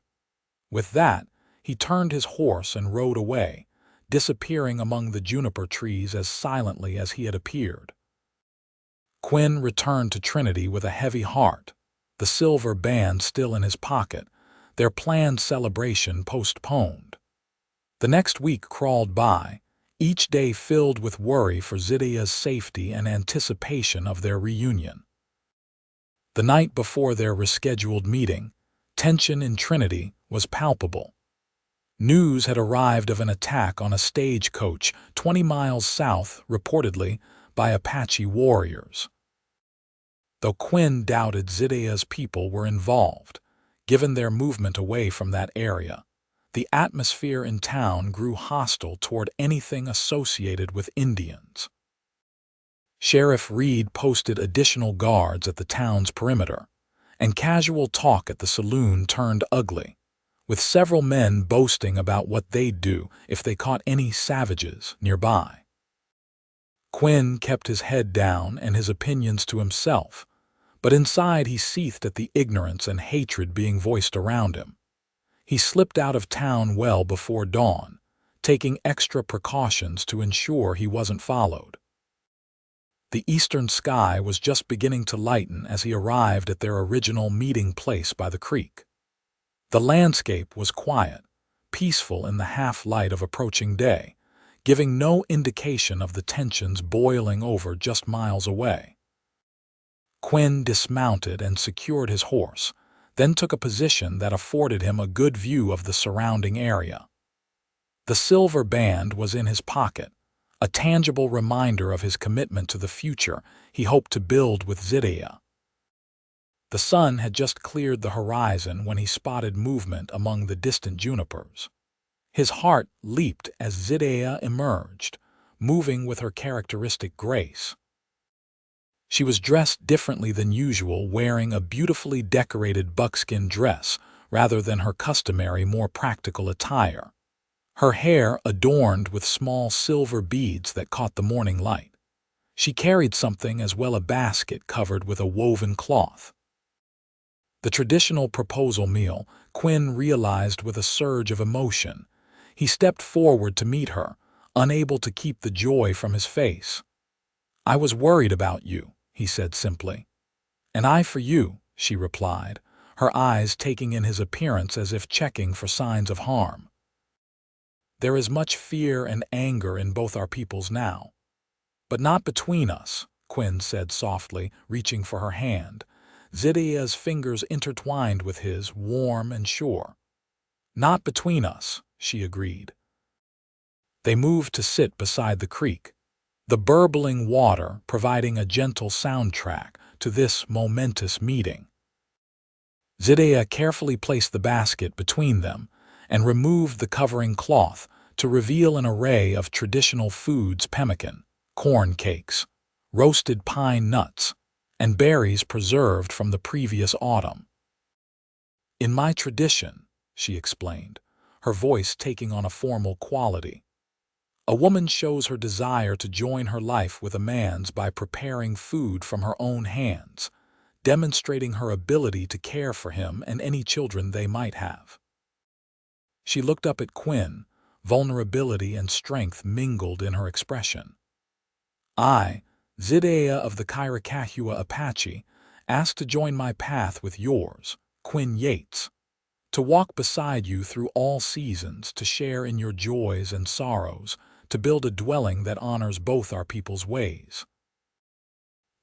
With that, he turned his horse and rode away, disappearing among the juniper trees as silently as he had appeared. Quinn returned to Trinity with a heavy heart, the silver band still in his pocket, their planned celebration postponed. The next week crawled by, each day filled with worry for Zidaya's safety and anticipation of their reunion. The night before their rescheduled meeting, tension in Trinity was palpable. News had arrived of an attack on a stagecoach 20 miles south, reportedly, by Apache warriors. Though Quinn doubted Zidaya's people were involved, given their movement away from that area, the atmosphere in town grew hostile toward anything associated with Indians. Sheriff Reed posted additional guards at the town's perimeter, and casual talk at the saloon turned ugly, with several men boasting about what they'd do if they caught any savages nearby. Quinn kept his head down and his opinions to himself, but inside he seethed at the ignorance and hatred being voiced around him. He slipped out of town well before dawn, taking extra precautions to ensure he wasn't followed. The eastern sky was just beginning to lighten as he arrived at their original meeting place by the creek. The landscape was quiet, peaceful in the half-light of approaching day, giving no indication of the tensions boiling over just miles away. Quinn dismounted and secured his horse, then took a position that afforded him a good view of the surrounding area. The silver band was in his pocket, a tangible reminder of his commitment to the future he hoped to build with Zidaya. The sun had just cleared the horizon when he spotted movement among the distant junipers. His heart leaped as Zidaya emerged, moving with her characteristic grace. She was dressed differently than usual, wearing a beautifully decorated buckskin dress rather than her customary, more practical attire. Her hair adorned with small silver beads that caught the morning light. She carried something as well, a basket covered with a woven cloth. The traditional proposal meal, Quinn realized with a surge of emotion. He stepped forward to meet her, unable to keep the joy from his face. "I was worried about you," he said simply. "And I for you," she replied, her eyes taking in his appearance as if checking for signs of harm. "There is much fear and anger in both our peoples now. But not between us," Quinn said softly, reaching for her hand. Zidaya's fingers intertwined with his, warm and sure. "Not between us," she agreed. They moved to sit beside the creek, the burbling water providing a gentle soundtrack to this momentous meeting. Zidaya carefully placed the basket between them and removed the covering cloth to reveal an array of traditional foods: pemmican, corn cakes, roasted pine nuts, and berries preserved from the previous autumn. "In my tradition," she explained, her voice taking on a formal quality, "a woman shows her desire to join her life with a man's by preparing food from her own hands, demonstrating her ability to care for him and any children they might have." She looked up at Quinn, vulnerability and strength mingled in her expression. "I, Zidaya of the Kairikahua Apache, ask to join my path with yours, Quinn Yates, to walk beside you through all seasons, to share in your joys and sorrows, to build a dwelling that honors both our people's ways."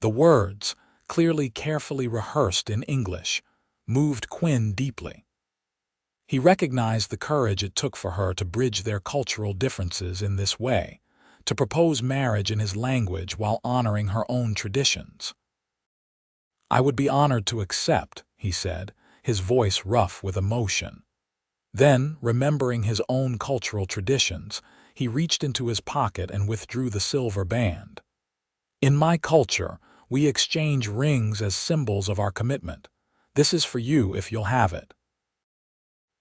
The words, clearly carefully rehearsed in English, moved Quinn deeply. He recognized the courage it took for her to bridge their cultural differences in this way, to propose marriage in his language while honoring her own traditions. "I would be honored to accept," he said, his voice rough with emotion. Then, remembering his own cultural traditions, he reached into his pocket and withdrew the silver band. "In my culture, we exchange rings as symbols of our commitment. This is for you if you'll have it."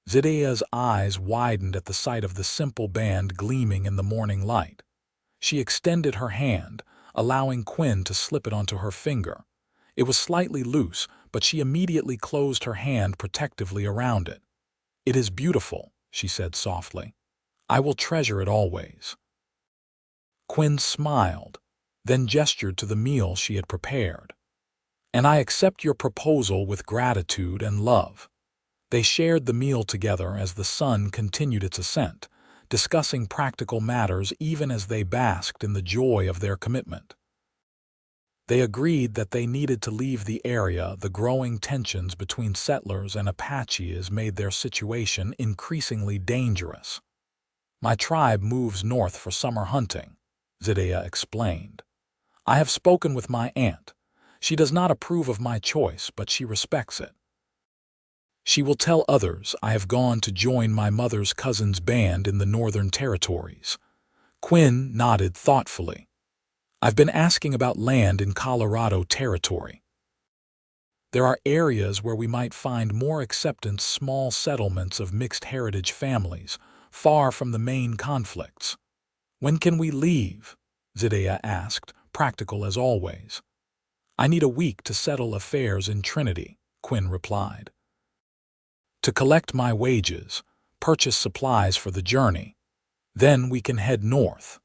Zidaya's eyes widened at the sight of the simple band gleaming in the morning light. She extended her hand, allowing Quinn to slip it onto her finger. It was slightly loose, but she immediately closed her hand protectively around it. "It is beautiful," she said softly. "I will treasure it always." Quinn smiled, then gestured to the meal she had prepared. "And I accept your proposal with gratitude and love." They shared the meal together as the sun continued its ascent, discussing practical matters even as they basked in the joy of their commitment. They agreed that they needed to leave the area. The growing tensions between settlers and Apaches made their situation increasingly dangerous. "My tribe moves north for summer hunting," Zidaya explained. "I have spoken with my aunt. She does not approve of my choice, but she respects it. She will tell others I have gone to join my mother's cousin's band in the Northern Territories." Quinn nodded thoughtfully. "I've been asking about land in Colorado Territory. There are areas where we might find more acceptance, small settlements of mixed heritage families, far from the main conflicts." "When can we leave?" Zidaya asked, practical as always. "I need a week to settle affairs in Trinity," Quinn replied. "To collect my wages, purchase supplies for the journey. Then we can head north."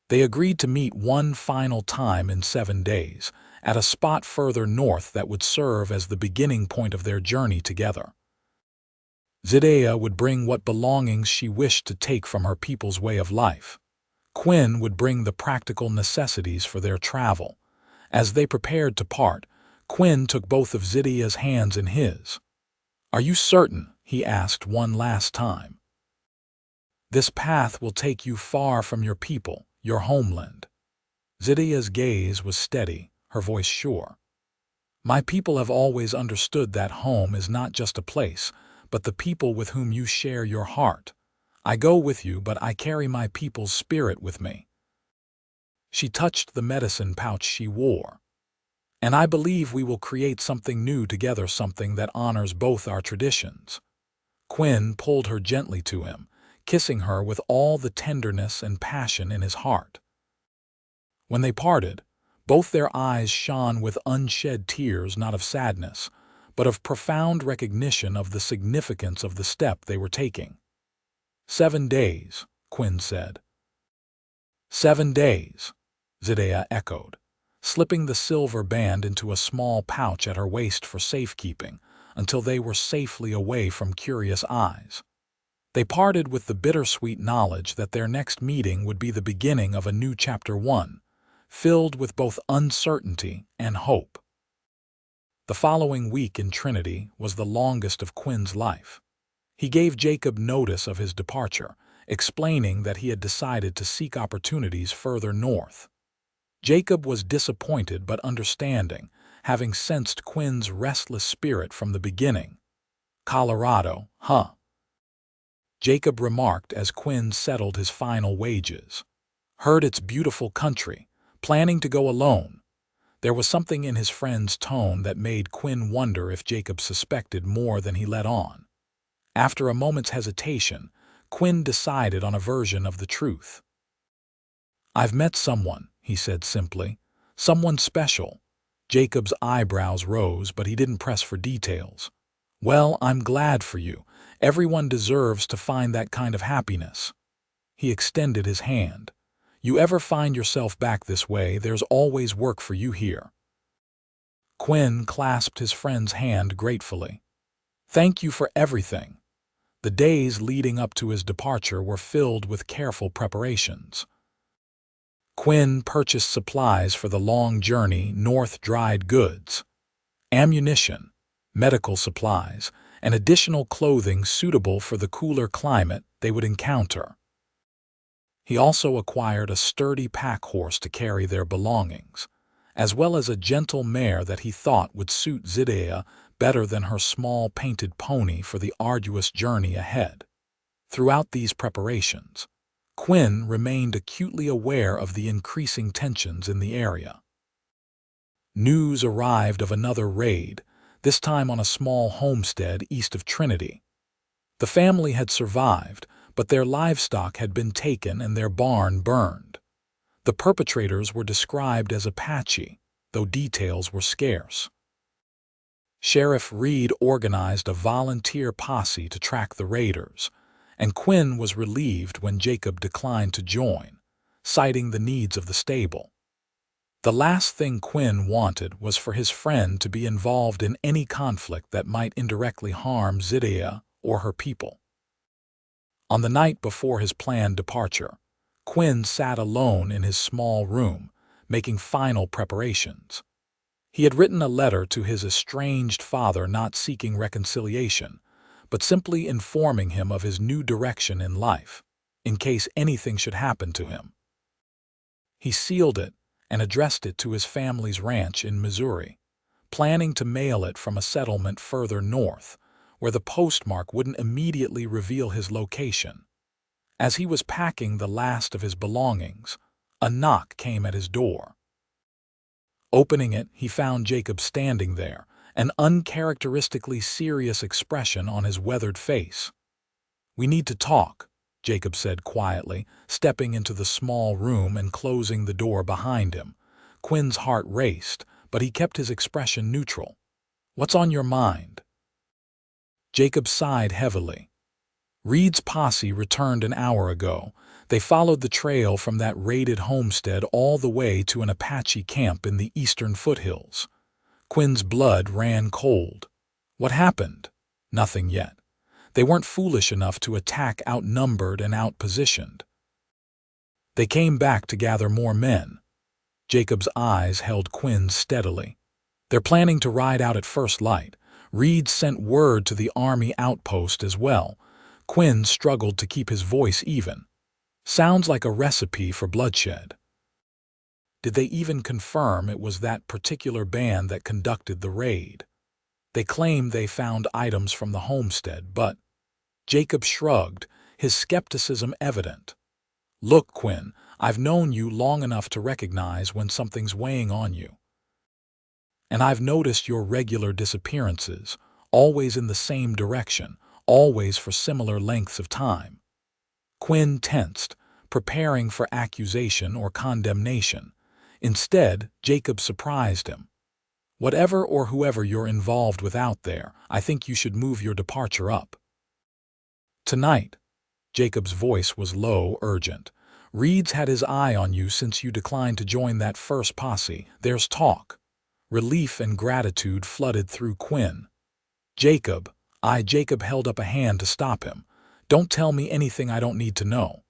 They agreed to meet one final time in 7 days, at a spot further north that would serve as the beginning point of their journey together. Zidaya would bring what belongings she wished to take from her people's way of life. Quinn would bring the practical necessities for their travel. As they prepared to part, Quinn took both of Zidaya's hands in his. "Are you certain?" he asked one last time. "This path will take you far from your people, your homeland." Zidaya's gaze was steady, her voice sure. "My people have always understood that home is not just a place, but the people with whom you share your heart. I go with you, but I carry my people's spirit with me." She touched the medicine pouch she wore. "And I believe we will create something new together, something that honors both our traditions." Quinn pulled her gently to him, kissing her with all the tenderness and passion in his heart. When they parted, both their eyes shone with unshed tears, not of sadness, but of profound recognition of the significance of the step they were taking. 7 days, Quinn said. 7 days, Zidaya echoed, slipping the silver band into a small pouch at her waist for safekeeping until they were safely away from curious eyes. They parted with the bittersweet knowledge that their next meeting would be the beginning of a new chapter 1, filled with both uncertainty and hope. The following week in Trinity was the longest of Quinn's life. He gave Jacob notice of his departure, explaining that he had decided to seek opportunities further north. Jacob was disappointed but understanding, having sensed Quinn's restless spirit from the beginning. "Colorado, huh?" Jacob remarked as Quinn settled his final wages. "Heard it's beautiful country. Planning to go alone?" There was something in his friend's tone that made Quinn wonder if Jacob suspected more than he let on. After a moment's hesitation, Quinn decided on a version of the truth. "I've met someone," he said simply. "Someone special." Jacob's eyebrows rose, but he didn't press for details. "Well, I'm glad for you. Everyone deserves to find that kind of happiness." He extended his hand. "You ever find yourself back this way, there's always work for you here." Quinn clasped his friend's hand gratefully. "Thank you for everything." The days leading up to his departure were filled with careful preparations. Quinn purchased supplies for the long journey north: dried goods, ammunition, medical supplies, and additional clothing suitable for the cooler climate they would encounter. He also acquired a sturdy pack horse to carry their belongings, as well as a gentle mare that he thought would suit Zidaya better than her small painted pony for the arduous journey ahead. Throughout these preparations, Quinn remained acutely aware of the increasing tensions in the area. News arrived of another raid, this time on a small homestead east of Trinity. The family had survived, but their livestock had been taken and their barn burned. The perpetrators were described as Apache, though details were scarce. Sheriff Reed organized a volunteer posse to track the raiders, and Quinn was relieved when Jacob declined to join, citing the needs of the stable. The last thing Quinn wanted was for his friend to be involved in any conflict that might indirectly harm Zidaya or her people. On the night before his planned departure, Quinn sat alone in his small room, making final preparations. He had written a letter to his estranged father, not seeking reconciliation, but simply informing him of his new direction in life, in case anything should happen to him. He sealed it and addressed it to his family's ranch in Missouri, planning to mail it from a settlement further north, where the postmark wouldn't immediately reveal his location. As he was packing the last of his belongings, a knock came at his door. Opening it, he found Jacob standing there, an uncharacteristically serious expression on his weathered face. "We need to talk," Jacob said quietly, stepping into the small room and closing the door behind him. Quinn's heart raced, but he kept his expression neutral. "What's on your mind?" Jacob sighed heavily. "Reed's posse returned an hour ago. They followed the trail from that raided homestead all the way to an Apache camp in the eastern foothills." Quinn's blood ran cold. "What happened?" "Nothing yet. They weren't foolish enough to attack outnumbered and outpositioned. They came back to gather more men." Jacob's eyes held Quinn's steadily. "They're planning to ride out at first light. Reed sent word to the army outpost as well." Quinn struggled to keep his voice even. "Sounds like a recipe for bloodshed." "Did they even confirm it was that particular band that conducted the raid?" "They claim they found items from the homestead, but—" Jacob shrugged, his skepticism evident. "Look, Quinn, I've known you long enough to recognize when something's weighing on you. And I've noticed your regular disappearances, always in the same direction, always for similar lengths of time." Quinn tensed, preparing for accusation or condemnation. Instead, Jacob surprised him. "Whatever or whoever you're involved with out there, I think you should move your departure up. Tonight." Jacob's voice was low, urgent. Reed's had his eye on you since you declined to join that first posse. There's talk." Relief and gratitude flooded through Quinn. Jacob held up a hand to stop him. "Don't tell me anything I don't need to know.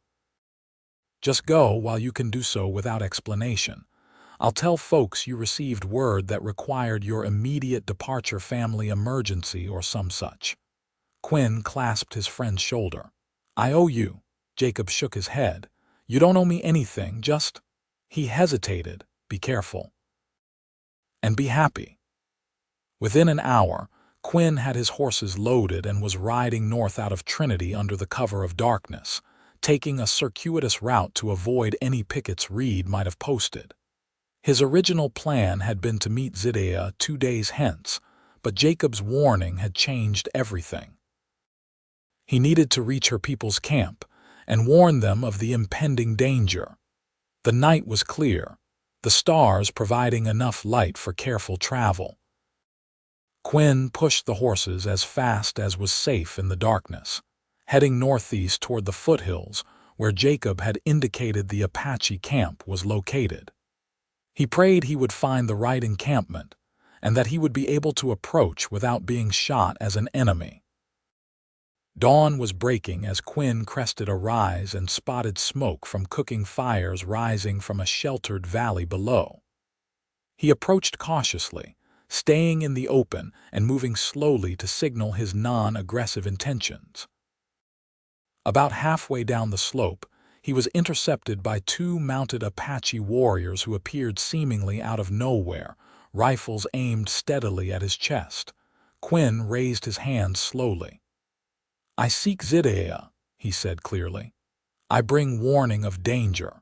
Just go while you can do so without explanation. I'll tell folks you received word that required your immediate departure, family emergency or some such." Quinn clasped his friend's shoulder. "I owe you." Jacob shook his head. "You don't owe me anything, just—" He hesitated. "Be careful. And be happy." Within an hour, Quinn had his horses loaded and was riding north out of Trinity under the cover of darkness, taking a circuitous route to avoid any pickets Reed might have posted. His original plan had been to meet Zidaya 2 days hence, but Jacob's warning had changed everything. He needed to reach her people's camp and warn them of the impending danger. The night was clear, the stars providing enough light for careful travel. Quinn pushed the horses as fast as was safe in the darkness, heading northeast toward the foothills where Jacob had indicated the Apache camp was located. He prayed he would find the right encampment and that he would be able to approach without being shot as an enemy. Dawn was breaking as Quinn crested a rise and spotted smoke from cooking fires rising from a sheltered valley below. He approached cautiously, staying in the open and moving slowly to signal his non-aggressive intentions. About halfway down the slope, he was intercepted by 2 mounted Apache warriors who appeared seemingly out of nowhere, rifles aimed steadily at his chest. Quinn raised his hand slowly. "I seek Zidaya," he said clearly. "I bring warning of danger."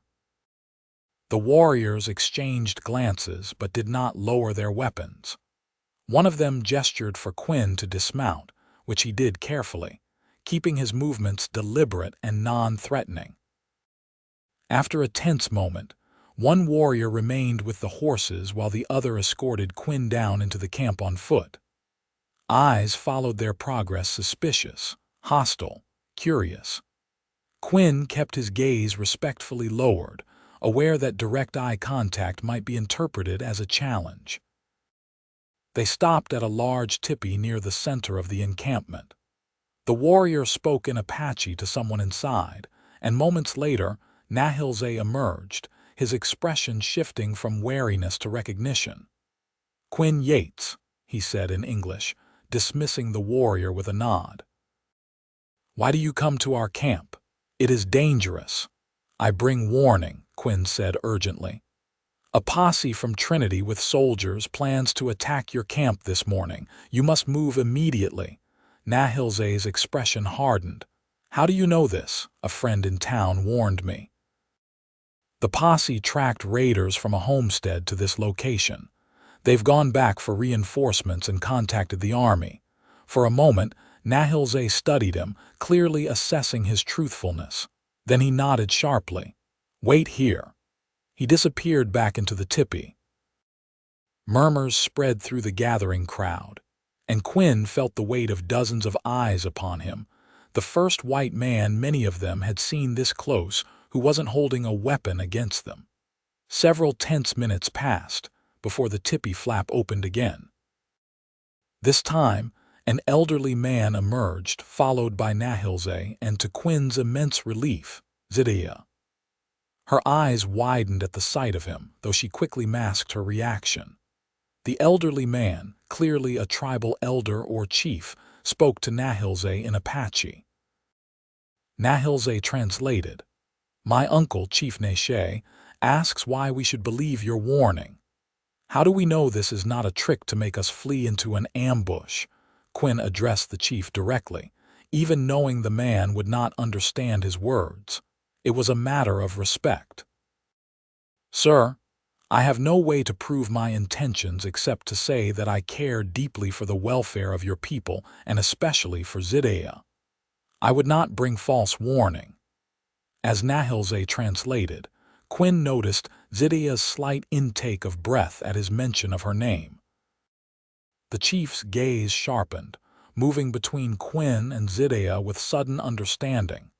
The warriors exchanged glances but did not lower their weapons. One of them gestured for Quinn to dismount, which he did carefully, keeping his movements deliberate and non-threatening. After a tense moment, one warrior remained with the horses while the other escorted Quinn down into the camp on foot. Eyes followed their progress, suspicious, hostile, curious. Quinn kept his gaze respectfully lowered, aware that direct eye contact might be interpreted as a challenge. They stopped at a large tipi near the center of the encampment. The warrior spoke in Apache to someone inside, and moments later, Nahilze emerged, his expression shifting from wariness to recognition. "Quinn Yates," he said in English, dismissing the warrior with a nod. "Why do you come to our camp? It is dangerous." "I bring warning," Quinn said urgently. "A posse from Trinity with soldiers plans to attack your camp this morning. You must move immediately." Nahilze's expression hardened. "How do you know this?" "A friend in town warned me." The posse tracked raiders from a homestead to this location. They've gone back for reinforcements and contacted the army. For a moment, Nahilze studied him, clearly assessing his truthfulness. Then he nodded sharply. "Wait here." He disappeared back into the tipi. Murmurs spread through the gathering crowd, and Quinn felt the weight of dozens of eyes upon him. The first white man many of them had seen this close who wasn't holding a weapon against them. Several tense minutes passed before the tipi flap opened again. This time, an elderly man emerged, followed by Nahilze, and to Quinn's immense relief, Zidaya. Her eyes widened at the sight of him, though she quickly masked her reaction. The elderly man, clearly a tribal elder or chief, spoke to Nahilze in Apache. Nahilze translated. "My uncle, Chief Neshe, asks why we should believe your warning. How do we know this is not a trick to make us flee into an ambush?" Quinn addressed the chief directly, even knowing the man would not understand his words. It was a matter of respect. "Sir, I have no way to prove my intentions except to say that I care deeply for the welfare of your people and especially for Zidaya. I would not bring false warning." As Nahilze translated, Quinn noticed Zidaya's slight intake of breath at his mention of her name. The chief's gaze sharpened, moving between Quinn and Zidaya with sudden understanding.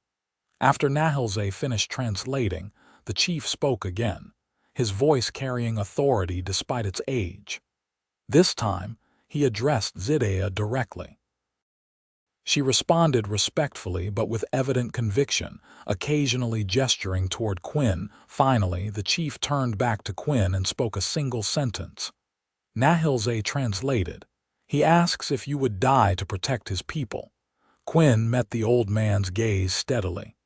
After Nahilze finished translating, the chief spoke again, his voice carrying authority despite its age. This time, he addressed Zidaya directly. She responded respectfully but with evident conviction, occasionally gesturing toward Quinn. Finally, the chief turned back to Quinn and spoke a single sentence. Nahilze translated. He asks if you would die to protect his people. Quinn met the old man's gaze steadily.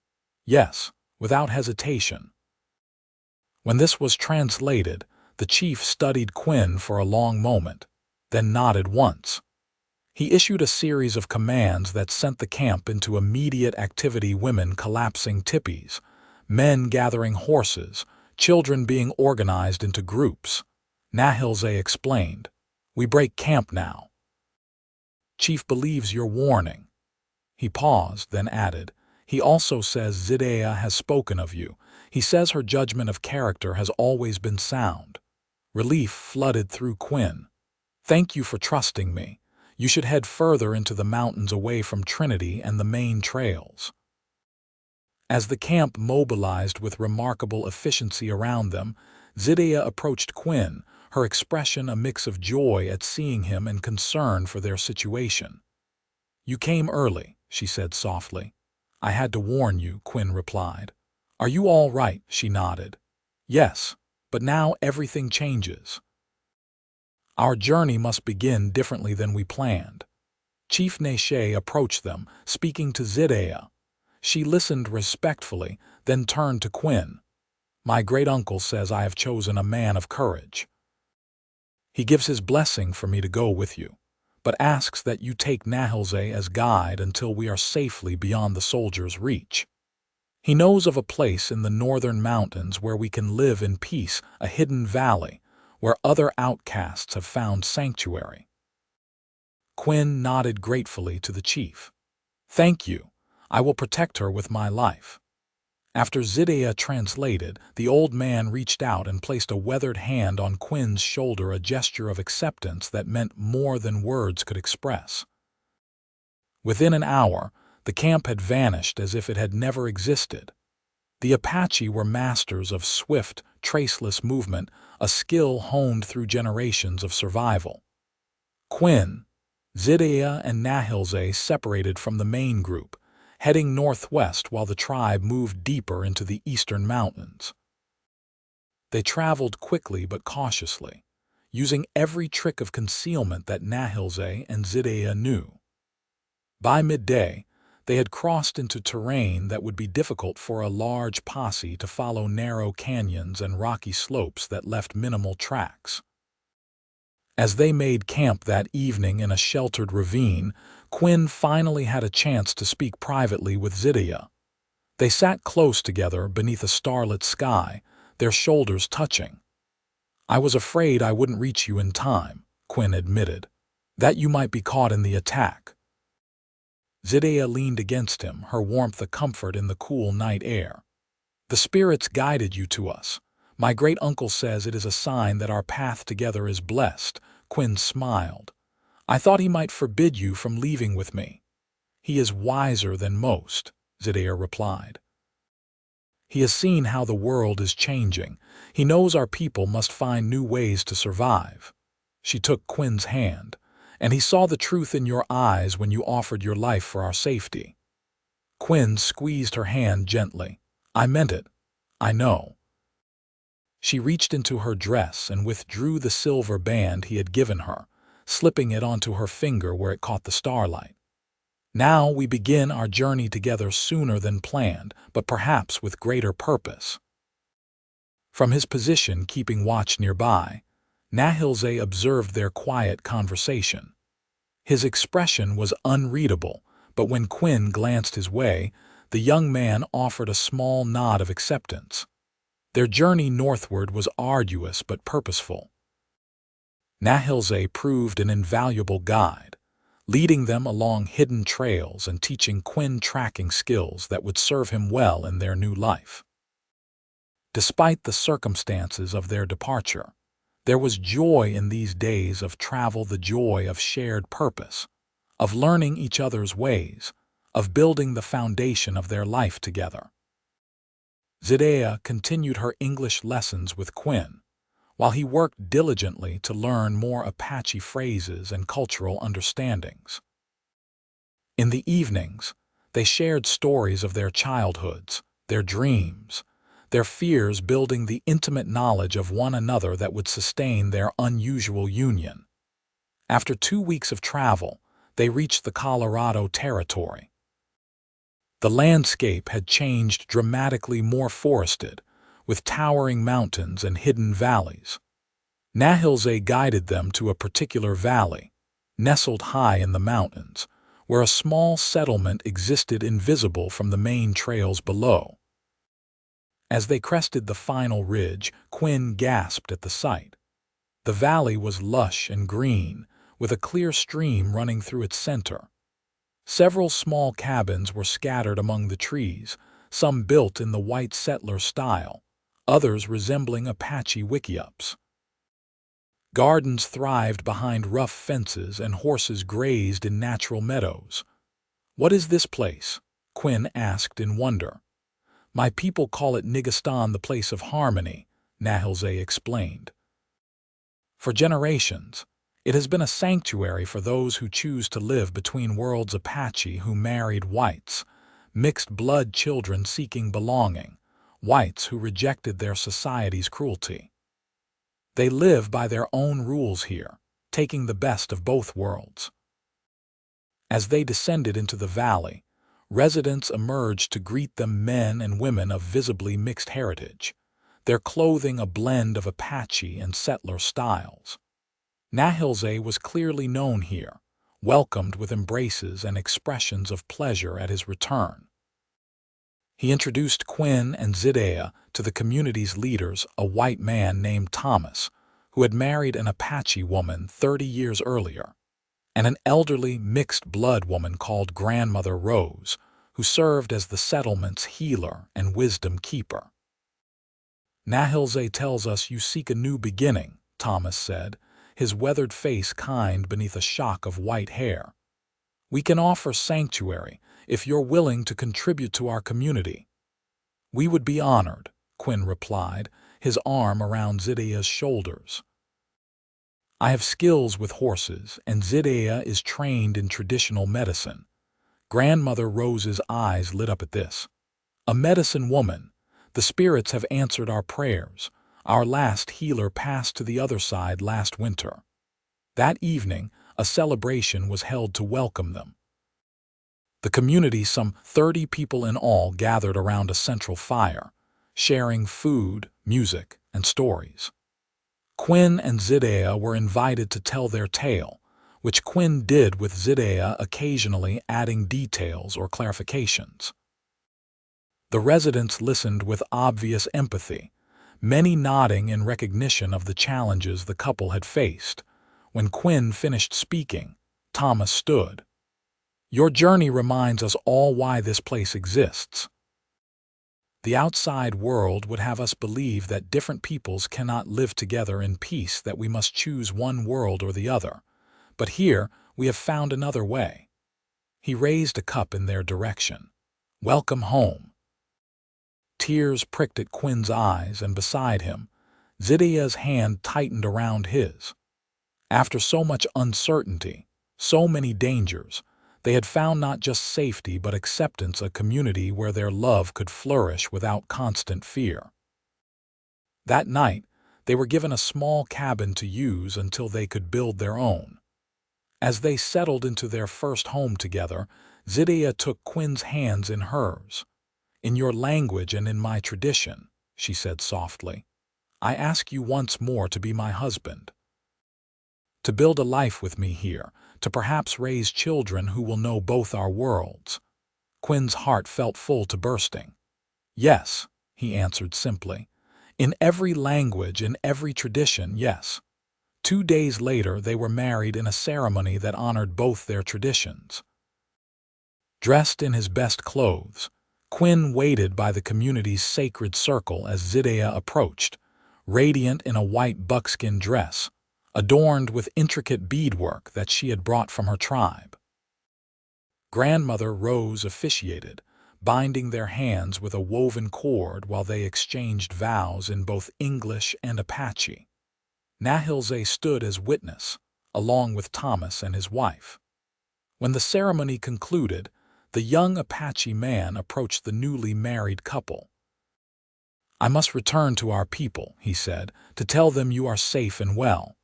Yes, without hesitation. When this was translated, the chief studied Quinn for a long moment, then nodded once. He issued a series of commands that sent the camp into immediate activity: women collapsing tipis, men gathering horses, children being organized into groups. Nahilze explained, "We break camp now. Chief believes your warning." He paused, then added, "He also says Zidaya has spoken of you. He says her judgment of character has always been sound." Relief flooded through Quinn. "Thank you for trusting me. You should head further into the mountains away from Trinity and the main trails." As the camp mobilized with remarkable efficiency around them, Zidaya approached Quinn, her expression a mix of joy at seeing him and concern for their situation. "You came early," she said softly. "I had to warn you," Quinn replied. "Are you all right?" She nodded. "Yes, but now everything changes. Our journey must begin differently than we planned." Chief Neshe approached them, speaking to Zidaya. She listened respectfully, then turned to Quinn. "My great-uncle says I have chosen a man of courage. He gives his blessing for me to go with you, but asks that you take Nahilze as guide until we are safely beyond the soldiers' reach. He knows of a place in the northern mountains where we can live in peace, a hidden valley, where other outcasts have found sanctuary." Quinn nodded gratefully to the chief. "Thank you. I will protect her with my life." After Zidaya translated, the old man reached out and placed a weathered hand on Quinn's shoulder, a gesture of acceptance that meant more than words could express. Within an hour, the camp had vanished as if it had never existed. The Apache were masters of swift, traceless movement, a skill honed through generations of survival. Quinn, Zidaya, and Nahilze separated from the main group, heading northwest while the tribe moved deeper into the eastern mountains. They traveled quickly but cautiously, using every trick of concealment that Nahilze and Zidaya knew. By midday, they had crossed into terrain that would be difficult for a large posse to follow: narrow canyons and rocky slopes that left minimal tracks. As they made camp that evening in a sheltered ravine, Quinn finally had a chance to speak privately with Zidaya. They sat close together beneath a starlit sky, their shoulders touching. "I was afraid I wouldn't reach you in time," Quinn admitted, "that you might be caught in the attack." Zidaya leaned against him, her warmth a comfort in the cool night air. "The spirits guided you to us. My great-uncle says it is a sign that our path together is blessed." Quinn smiled. "I thought he might forbid you from leaving with me." "He is wiser than most," Zidaya replied. "He has seen how the world is changing. He knows our people must find new ways to survive." She took Quinn's hand. "And he saw the truth in your eyes when you offered your life for our safety." Quinn squeezed her hand gently. "I meant it. I know." She reached into her dress and withdrew the silver band he had given her, slipping it onto her finger where it caught the starlight. "Now we begin our journey together sooner than planned, but perhaps with greater purpose." From his position keeping watch nearby, Nahilze observed their quiet conversation. His expression was unreadable, but when Quinn glanced his way, the young man offered a small nod of acceptance. Their journey northward was arduous but purposeful. Nahilze proved an invaluable guide, leading them along hidden trails and teaching Quinn tracking skills that would serve him well in their new life. Despite the circumstances of their departure, there was joy in these days of travel, the joy of shared purpose, of learning each other's ways, of building the foundation of their life together. Zidaya continued her English lessons with Quinn, while he worked diligently to learn more Apache phrases and cultural understandings. In the evenings, they shared stories of their childhoods, their dreams, their fears, building the intimate knowledge of one another that would sustain their unusual union. After 2 weeks of travel, they reached the Colorado Territory. The landscape had changed dramatically, more forested, with towering mountains and hidden valleys. Nahilze guided them to a particular valley, nestled high in the mountains, where a small settlement existed invisible from the main trails below. As they crested the final ridge, Quinn gasped at the sight. The valley was lush and green, with a clear stream running through its center. Several small cabins were scattered among the trees, some built in the white settler style, others resembling Apache wickiups. Gardens thrived behind rough fences and horses grazed in natural meadows. "What is this place?" Quinn asked in wonder. "My people call it Nigistan, the place of harmony," Nahilze explained. "For generations, it has been a sanctuary for those who choose to live between worlds, Apache who married whites, mixed-blood children seeking belonging, whites who rejected their society's cruelty. They live by their own rules here, taking the best of both worlds." As they descended into the valley, residents emerged to greet them, men and women of visibly mixed heritage, their clothing a blend of Apache and settler styles. Nahilze was clearly known here, welcomed with embraces and expressions of pleasure at his return. He introduced Quinn and Zidaya to the community's leaders, a white man named Thomas, who had married an Apache woman 30 years earlier, and an elderly mixed-blood woman called Grandmother Rose, who served as the settlement's healer and wisdom keeper. "Nahilze tells us you seek a new beginning," Thomas said, his weathered face kind beneath a shock of white hair. "We can offer sanctuary if you're willing to contribute to our community." "We would be honored," Quinn replied, his arm around Zidaya's shoulders. "I have skills with horses, and Zidaya is trained in traditional medicine." Grandmother Rose's eyes lit up at this. "A medicine woman. The spirits have answered our prayers. Our last healer passed to the other side last winter." That evening, a celebration was held to welcome them. The community, some 30 people in all, gathered around a central fire, sharing food, music, and stories. Quinn and Zidaya were invited to tell their tale, which Quinn did, with Zidaya occasionally adding details or clarifications. The residents listened with obvious empathy, many nodding in recognition of the challenges the couple had faced. When Quinn finished speaking, Thomas stood. "Your journey reminds us all why this place exists. The outside world would have us believe that different peoples cannot live together in peace, that we must choose one world or the other. But here we have found another way." He raised a cup in their direction. "Welcome home." Tears pricked at Quinn's eyes, and beside him, Zidaya's hand tightened around his. After so much uncertainty, so many dangers, they had found not just safety but acceptance, a community where their love could flourish without constant fear. That night, they were given a small cabin to use until they could build their own. As they settled into their first home together, Zidaya took Quinn's hands in hers. "In your language and in my tradition," she said softly, "I ask you once more to be my husband. To build a life with me here, to perhaps raise children who will know both our worlds." Quinn's heart felt full to bursting. "Yes," he answered simply. "In every language, in every tradition, yes." 2 days later, they were married in a ceremony that honored both their traditions. Dressed in his best clothes, Quinn waited by the community's sacred circle as Zidaya approached, radiant in a white buckskin dress, adorned with intricate beadwork that she had brought from her tribe. Grandmother Rose officiated, binding their hands with a woven cord while they exchanged vows in both English and Apache. Nahilze stood as witness, along with Thomas and his wife. When the ceremony concluded, the young Apache man approached the newly married couple. "I must return to our people," he said, "to tell them you are safe and well."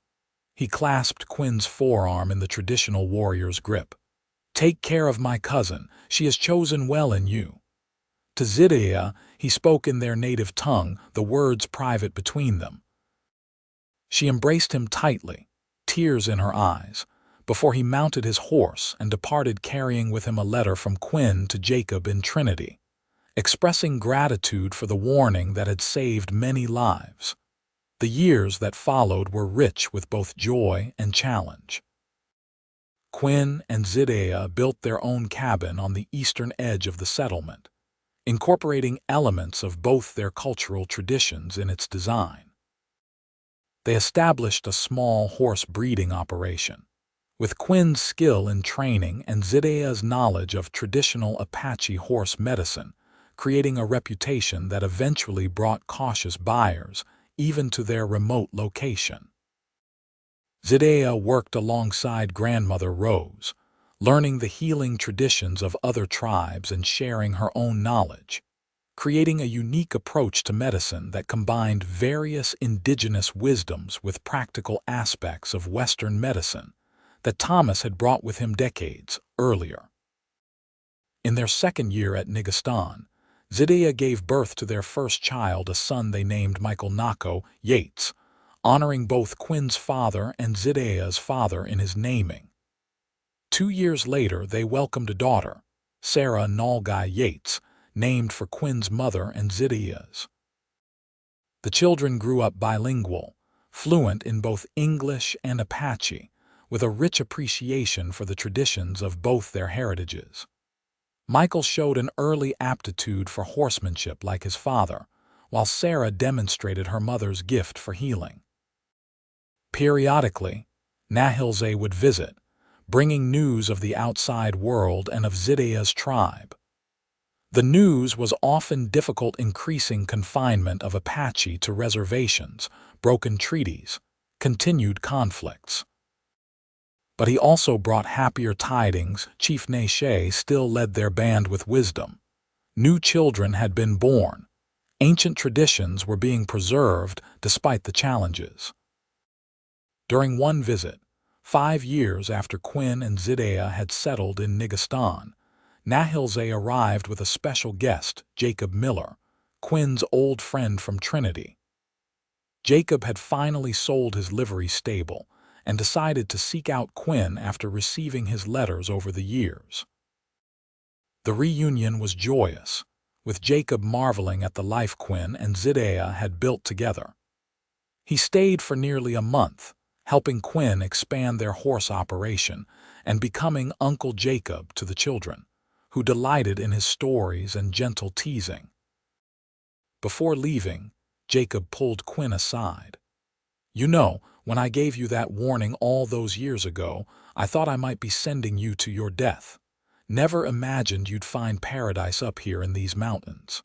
He clasped Quinn's forearm in the traditional warrior's grip. "Take care of my cousin. She has chosen well in you." To Zidaya, he spoke in their native tongue, the words private between them. She embraced him tightly, tears in her eyes, before he mounted his horse and departed carrying with him a letter from Quinn to Jacob in Trinity, expressing gratitude for the warning that had saved many lives. The years that followed were rich with both joy and challenge. Quinn and Zidaya built their own cabin on the eastern edge of the settlement, incorporating elements of both their cultural traditions in its design. They established a small horse breeding operation, with Quinn's skill in training and Zidaya's knowledge of traditional Apache horse medicine, creating a reputation that eventually brought cautious buyers even to their remote location. Zidaya worked alongside Grandmother Rose, learning the healing traditions of other tribes and sharing her own knowledge, creating a unique approach to medicine that combined various indigenous wisdoms with practical aspects of Western medicine that Thomas had brought with him decades earlier. In their second year at Nigastan, Zidaya gave birth to their first child, a son they named Quinn Yates, honoring both Quinn's father and Zidaya's father in his naming. 2 years later, they welcomed a daughter, Sarah Nalgai Yates, named for Quinn's mother and Zidaya's. The children grew up bilingual, fluent in both English and Apache, with a rich appreciation for the traditions of both their heritages. Michael showed an early aptitude for horsemanship like his father, while Sarah demonstrated her mother's gift for healing. Periodically, Nahilze would visit, bringing news of the outside world and of Zidaya's tribe. The news was often difficult, increasing confinement of Apache to reservations, broken treaties, continued conflicts. But he also brought happier tidings. Chief Neshe still led their band with wisdom. New children had been born. Ancient traditions were being preserved despite the challenges. During one visit, 5 years after Quinn and Zidaya had settled in Nigastan, Nahilze arrived with a special guest, Jacob Miller, Quinn's old friend from Trinity. Jacob had finally sold his livery stable and decided to seek out Quinn after receiving his letters over the years. The reunion was joyous, with Jacob marveling at the life Quinn and Zidaya had built together. He stayed for nearly a month, helping Quinn expand their horse operation and becoming Uncle Jacob to the children, who delighted in his stories and gentle teasing. Before leaving, Jacob pulled Quinn aside. "You know, when I gave you that warning all those years ago, I thought I might be sending you to your death. Never imagined you'd find paradise up here in these mountains."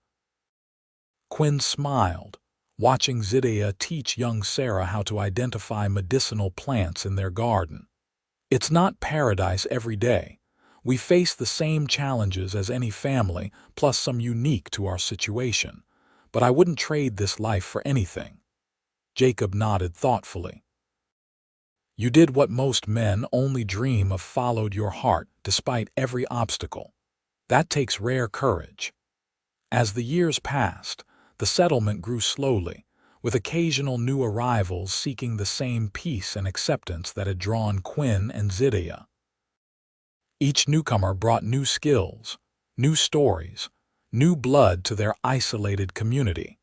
Quinn smiled, watching Zidaya teach young Sarah how to identify medicinal plants in their garden. "It's not paradise every day. We face the same challenges as any family, plus some unique to our situation. But I wouldn't trade this life for anything." Jacob nodded thoughtfully. "You did what most men only dream of, followed your heart despite every obstacle. That takes rare courage." As the years passed, the settlement grew slowly, with occasional new arrivals seeking the same peace and acceptance that had drawn Quinn and Zidaya. Each newcomer brought new skills, new stories, new blood to their isolated community.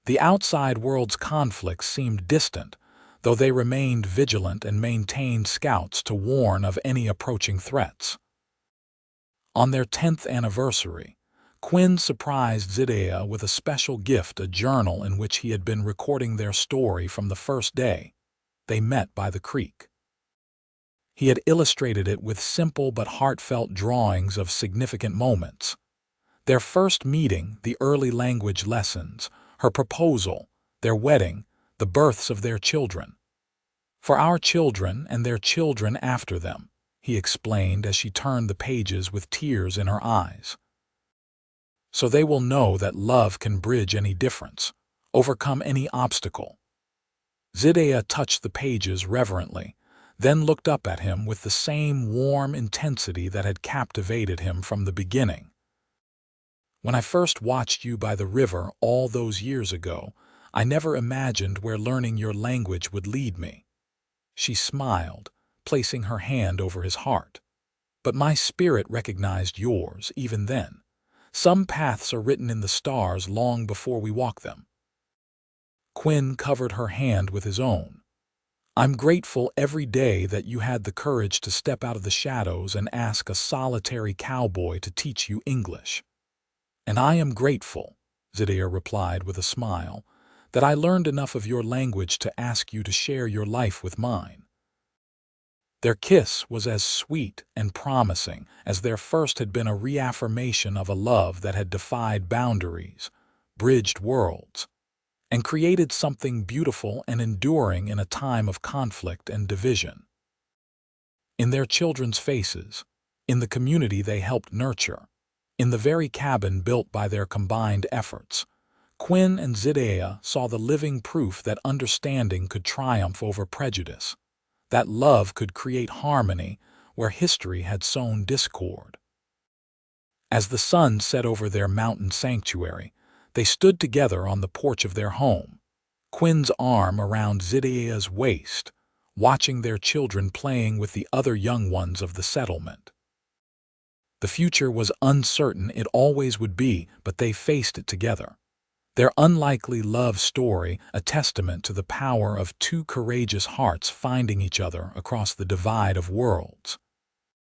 The outside world's conflicts seemed distant, though they remained vigilant and maintained scouts to warn of any approaching threats. On their 10th anniversary, Quinn surprised Zidaya with a special gift, a journal in which he had been recording their story from the first day they met by the creek. He had illustrated it with simple but heartfelt drawings of significant moments. Their first meeting, the early language lessons, her proposal, their wedding, the births of their children. "For our children and their children after them," he explained as she turned the pages with tears in her eyes. "So they will know that love can bridge any difference, overcome any obstacle." Zidaya touched the pages reverently, then looked up at him with the same warm intensity that had captivated him from the beginning. "When I first watched you by the river all those years ago, I never imagined where learning your language would lead me." She smiled, placing her hand over his heart. "But my spirit recognized yours even then. Some paths are written in the stars long before we walk them." Quinn covered her hand with his own. "I'm grateful every day that you had the courage to step out of the shadows and ask a solitary cowboy to teach you English." "And I am grateful," Zidaya replied with a smile, "that I learned enough of your language to ask you to share your life with mine." Their kiss was as sweet and promising as their first had been, a reaffirmation of a love that had defied boundaries, bridged worlds, and created something beautiful and enduring in a time of conflict and division. In their children's faces, in the community they helped nurture, in the very cabin built by their combined efforts, Quinn and Zidaya saw the living proof that understanding could triumph over prejudice, that love could create harmony where history had sown discord. As the sun set over their mountain sanctuary, they stood together on the porch of their home, Quinn's arm around Zidaya's waist, watching their children playing with the other young ones of the settlement. The future was uncertain, it always would be, but they faced it together. Their unlikely love story, a testament to the power of two courageous hearts finding each other across the divide of worlds.